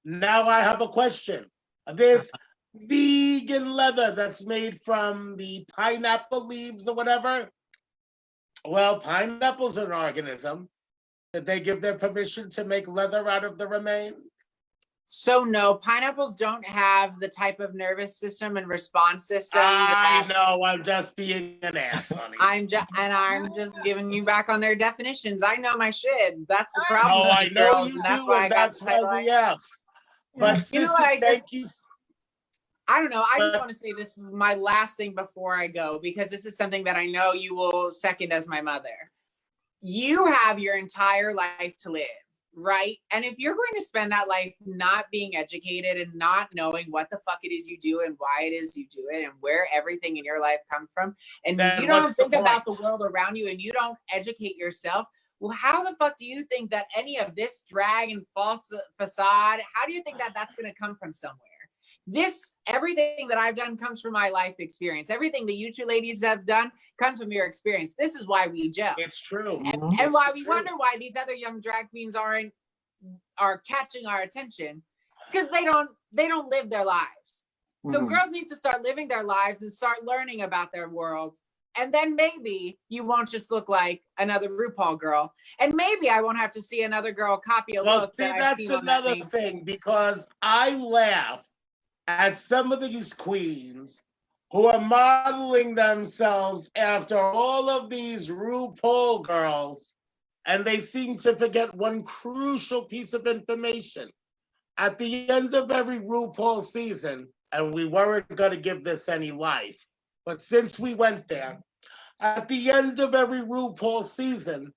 now I have a question. This vegan leather that's made from the pineapple leaves or whatever. Well, pineapple's an organism. Did they give their permission to make leather out of the remains? So no, pineapples don't have the type of nervous system and response system. I know, I'm just being an ass, honey. I'm just giving you back on their definitions. I know my shit. That's the problem. Oh, I know girls, you and that's do, why and that's why we asked. But Sissy, thank you. I don't know. I just want to say this, my last thing before I go, because this is something that I know you will second as my mother. You have your entire life to live. Right? And if you're going to spend that life not being educated and not knowing what the fuck it is you do and why it is you do it and where everything in your life comes from, and then you don't think about the world around you and you don't educate yourself, well, how the fuck do you think that any of this drag and false facade, how do you think that that's going to come from somewhere? Everything that I've done comes from my life experience. Everything that you two ladies have done comes from your experience. This is why we gel. It's true. And why we wonder why these other young drag queens are catching our attention. It's because they don't live their lives. So girls need to start living their lives and start learning about their world. And then maybe you won't just look like another RuPaul girl. And maybe I won't have to see another girl copy a look. Well, see, that's another thing, because I laugh at some of these queens who are modeling themselves after all of these RuPaul girls, and they seem to forget one crucial piece of information. At the end of every RuPaul season, and we weren't going to give this any life, but since we went there, at the end of every RuPaul season,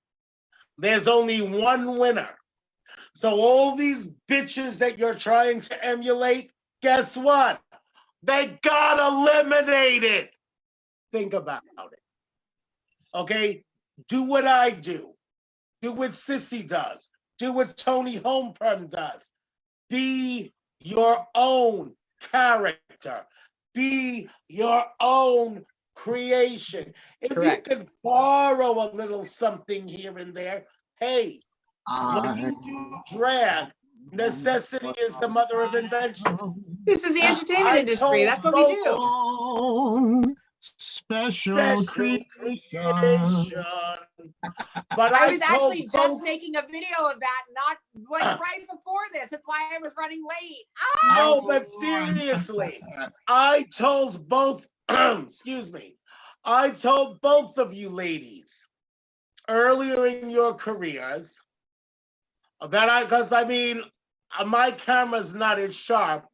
there's only one winner. So all these bitches that you're trying to emulate, guess what? They got eliminated. think about it. Okay? Do what I do. Do what Cissy does. Do what Toni Homeperm does. Be your own character. Be your own creation. If Correct. you can borrow a little something here and there, hey, when you do drag, necessity is the mother of invention. This is the entertainment industry. That's what we do. Special creation. But I was told actually just both- making a video of that, not like right before this. That's why I was running late. No, but seriously, I told both, excuse me, I told both of you ladies earlier in your careers that because I mean, my camera's not as sharp,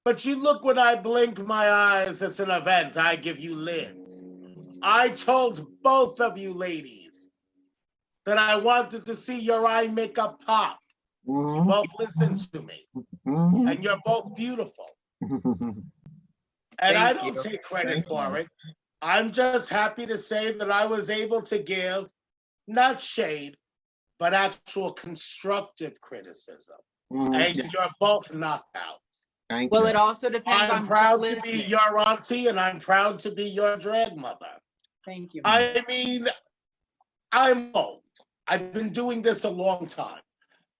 but you look when I blink my eyes, it's an event. I give you lids. I told both of you ladies that I wanted to see your eye makeup pop. You both listened to me, and you're both beautiful. And I don't take credit for it. I'm just happy to say that I was able to give, not shade, but actual constructive criticism. And you're both knockouts. Well, it also depends on I'm proud to listening. be your auntie, and I'm proud to be your drag mother. Thank you. I mean, I'm old. I've been doing this a long time.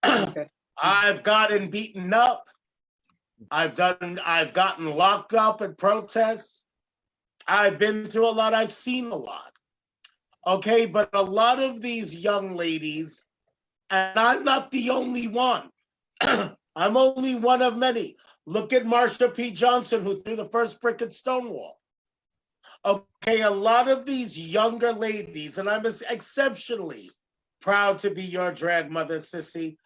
I've gotten beaten up. I've gotten locked up at protests. I've been through a lot. I've seen a lot. Okay, but a lot of these young ladies, and I'm not the only one. I'm only one of many. Look at Marsha P. Johnson, who threw the first brick at Stonewall. Okay, a lot of these younger ladies, and I'm exceptionally proud to be your drag mother, Cissy,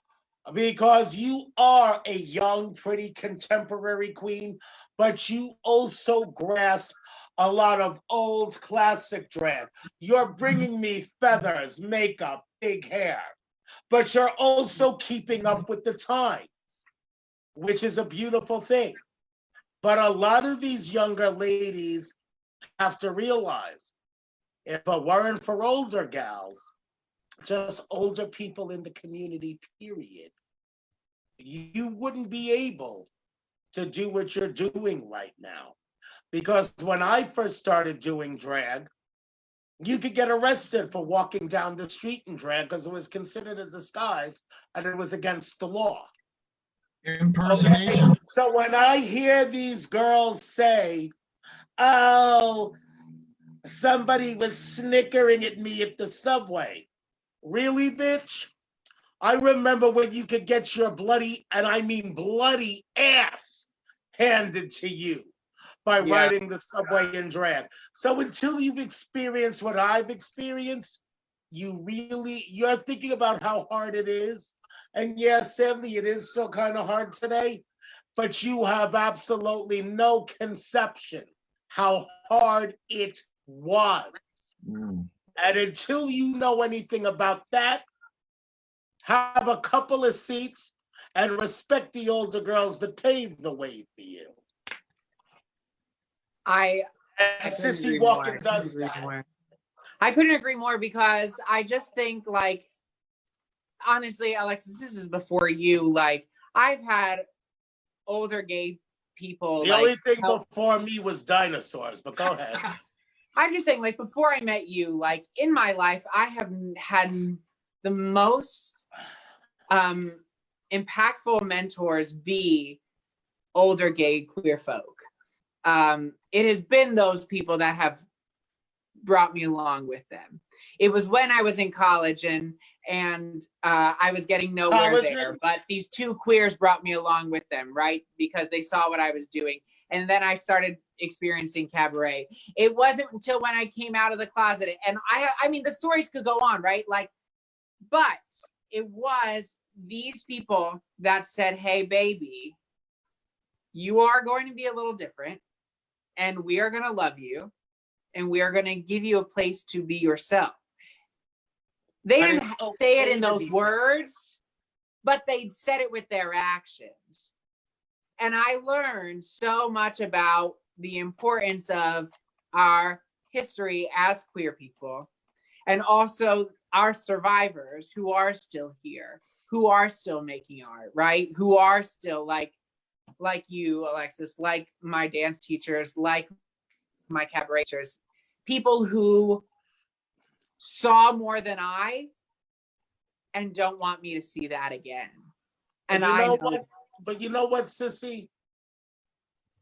because you are a young, pretty contemporary queen, but you also grasp a lot of old classic drag. You're bringing me feathers, makeup, big hair, but you're also keeping up with the times, which is a beautiful thing. But a lot of these younger ladies have to realize, if it weren't for older gals, just older people in the community, period, you wouldn't be able to do what you're doing right now. Because when I first started doing drag, you could get arrested for walking down the street in drag because it was considered a disguise and it was against the law. Impersonation. Okay? So when I hear these girls say, oh, somebody was snickering at me at the subway. Really, bitch? I remember when you could get your bloody, and I mean bloody ass handed to you by riding the subway in drag. So until you've experienced what I've experienced, you're thinking about how hard it is. And yes, sadly, it is still kind of hard today, but you have absolutely no conception how hard it was. And until you know anything about that, have a couple of seats and respect the older girls that paved the way for you. I Cissy Walken does that. I couldn't agree more because I just think, like, honestly, Alexis, this is before you. Like, I've had older gay people. The only thing before me was dinosaurs, but go ahead. I'm just saying, like, before I met you, like, in my life, I have had the most impactful mentors be older gay queer folk. It has been those people that have brought me along with them. It was when I was in college and I was getting nowhere there, but these two queers brought me along with them, right? Because they saw what I was doing. And then I started experiencing cabaret. It wasn't until when I came out of the closet, and I mean, the stories could go on, right? Like, but it was these people that said, hey, baby, you are going to be a little different, and we are going to love you, and we are going to give you a place to be yourself. They didn't say it in those words, but they said it with their actions. And I learned so much about the importance of our history as queer people, and also our survivors who are still here, who are still making art, right? Who are still like you, Alexis, like my dance teachers, like my cabaret teachers, people who saw more than I and don't want me to see that again. And I know what, but you know what, Cissy?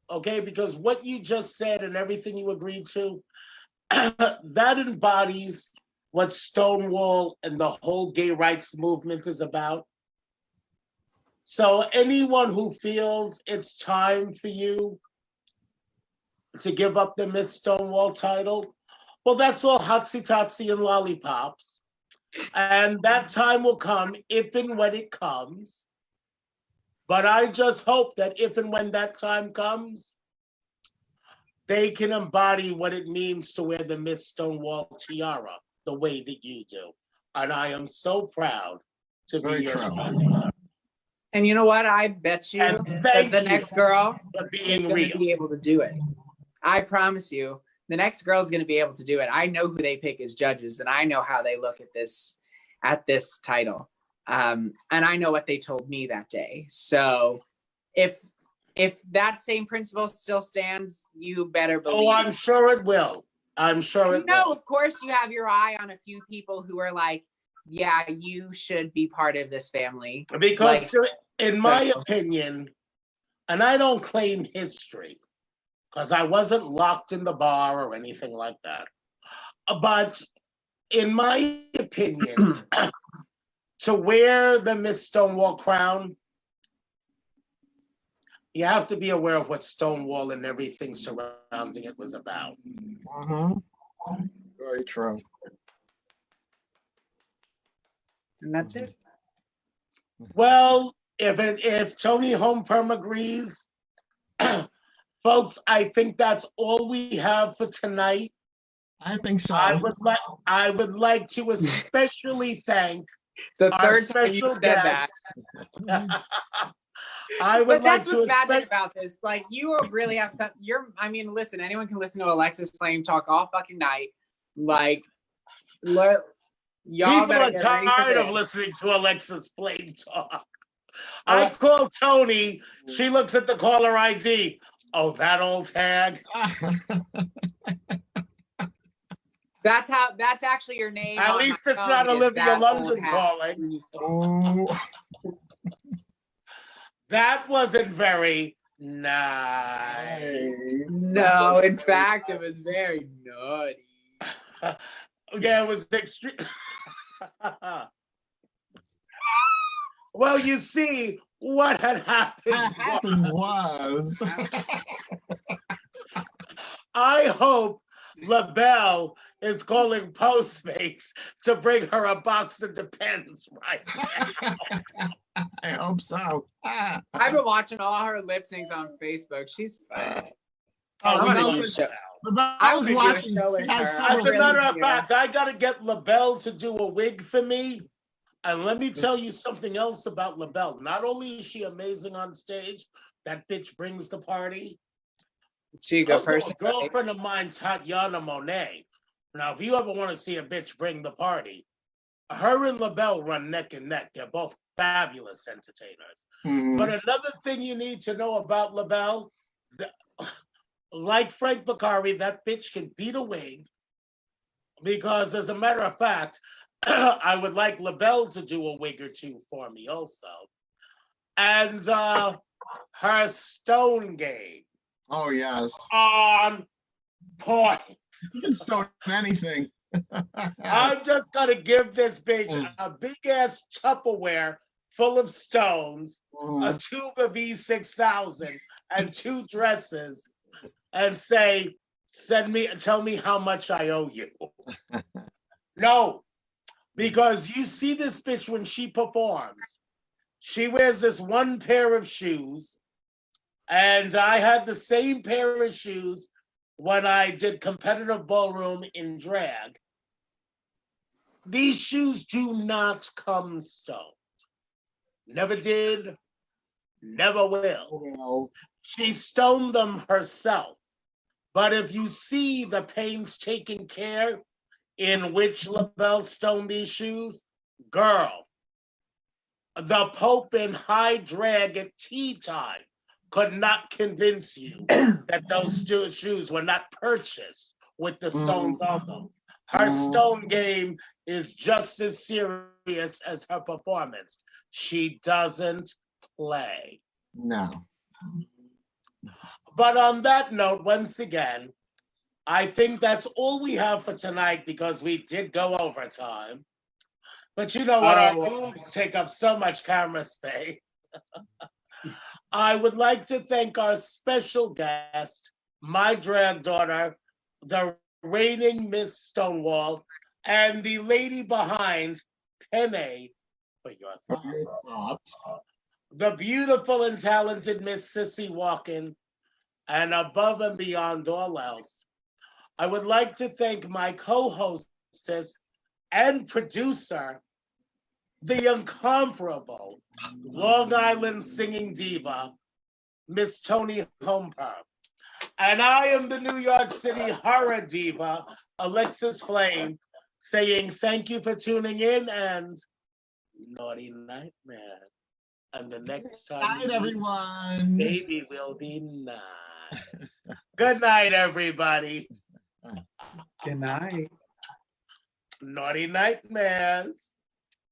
Okay, because what you just said and everything you agreed to, that embodies what Stonewall and the whole gay rights movement is about. So anyone who feels it's time for you to give up the Miss Stonewall title, well, that's all hotsy-totsy and lollipops. And that time will come if and when it comes. But I just hope that if and when that time comes, they can embody what it means to wear the Miss Stonewall tiara the way that you do. And I am so proud to be your friend. And you know what? I bet you that the next girl is going to be able to do it. I promise you, the next girl is going to be able to do it. I know who they pick as judges, and I know how they look at this title. And I know what they told me that day. So if that same principle still stands, you better believe. Oh, I'm sure it will. I'm sure it will. Of course, you have your eye on a few people who are like, yeah, you should be part of this family. Because in my opinion, and I don't claim history, because I wasn't locked in the bar or anything like that. But in my opinion, to wear the Miss Stonewall crown, you have to be aware of what Stonewall and everything surrounding it was about. Very true. And that's it. Well, if Toni Homeperm agrees, folks, I think that's all we have for tonight. I think so. I would like to especially thank the our third time you special said guest. that. I would But like that's to what's magic about this. Like, you really have some. Listen, anyone can listen to Alexis Flame talk all fucking night. Like, y'all people are get ready for tired of this. listening to Alexis Flame talk. I call Toni. She looks at the caller ID. Oh, that old hag. That's actually your name. At least it's not Olivia London calling. Oh. That wasn't very nice. No, in fact, it was very naughty. Yeah, it was extreme. Well, you see, what had happened. What happened was. I hope LaBelle is calling Postmates to bring her a box of Depends right now. I hope so. I've been watching all her lip syncs on Facebook. She's fun. I was watching. As a matter of fact, I got to get LaBelle to do a wig for me. And let me tell you something else about LaBelle. Not only is she amazing on stage, that bitch brings the party. She's a person. A girlfriend of mine, Tatiana Monet. Now, if you ever want to see a bitch bring the party, her and LaBelle run neck and neck. They're both fabulous entertainers. Mm-hmm. But another thing you need to know about LaBelle, like Frank Beccari, that bitch can beat a wig. Because as a matter of fact, I would like LaBelle to do a wig or two for me also. And her stone game. Oh, yes. On point. You can stone anything. I'm just going to give this bitch a big-ass Tupperware full of stones, a tube of E6000, and 2 dresses, and say, tell me how much I owe you. No, because you see this bitch when she performs. She wears this one pair of shoes, and I had the same pair of shoes when I did competitive ballroom in drag. These shoes do not come stoned. Never did, never will. No. She stoned them herself. But if you see the painstaking care in which LaBelle stoned these shoes, girl, the Pope in high drag at tea time could not convince you that those shoes were not purchased with the stones on them. Her stone game is just as serious as her performance. She doesn't play. No. But on that note, once again, I think that's all we have for tonight because we did go overtime. But you know what? Our boobs take up so much camera space. I would like to thank our special guest, my drag daughter, the reigning Miss Stonewall, and the lady behind Penny for your thoughts. The beautiful and talented Miss Cissy Walken, and above and beyond all else, I would like to thank my co-hostess and producer, the incomparable Long Island singing diva, Miss Toni Homeperm. And I am the New York City horror diva, Alexis Flame, saying thank you for tuning in and naughty nightmare. And the next time, Good night, everyone. Baby will be nice. Good night, everybody. Good night. Naughty nightmares.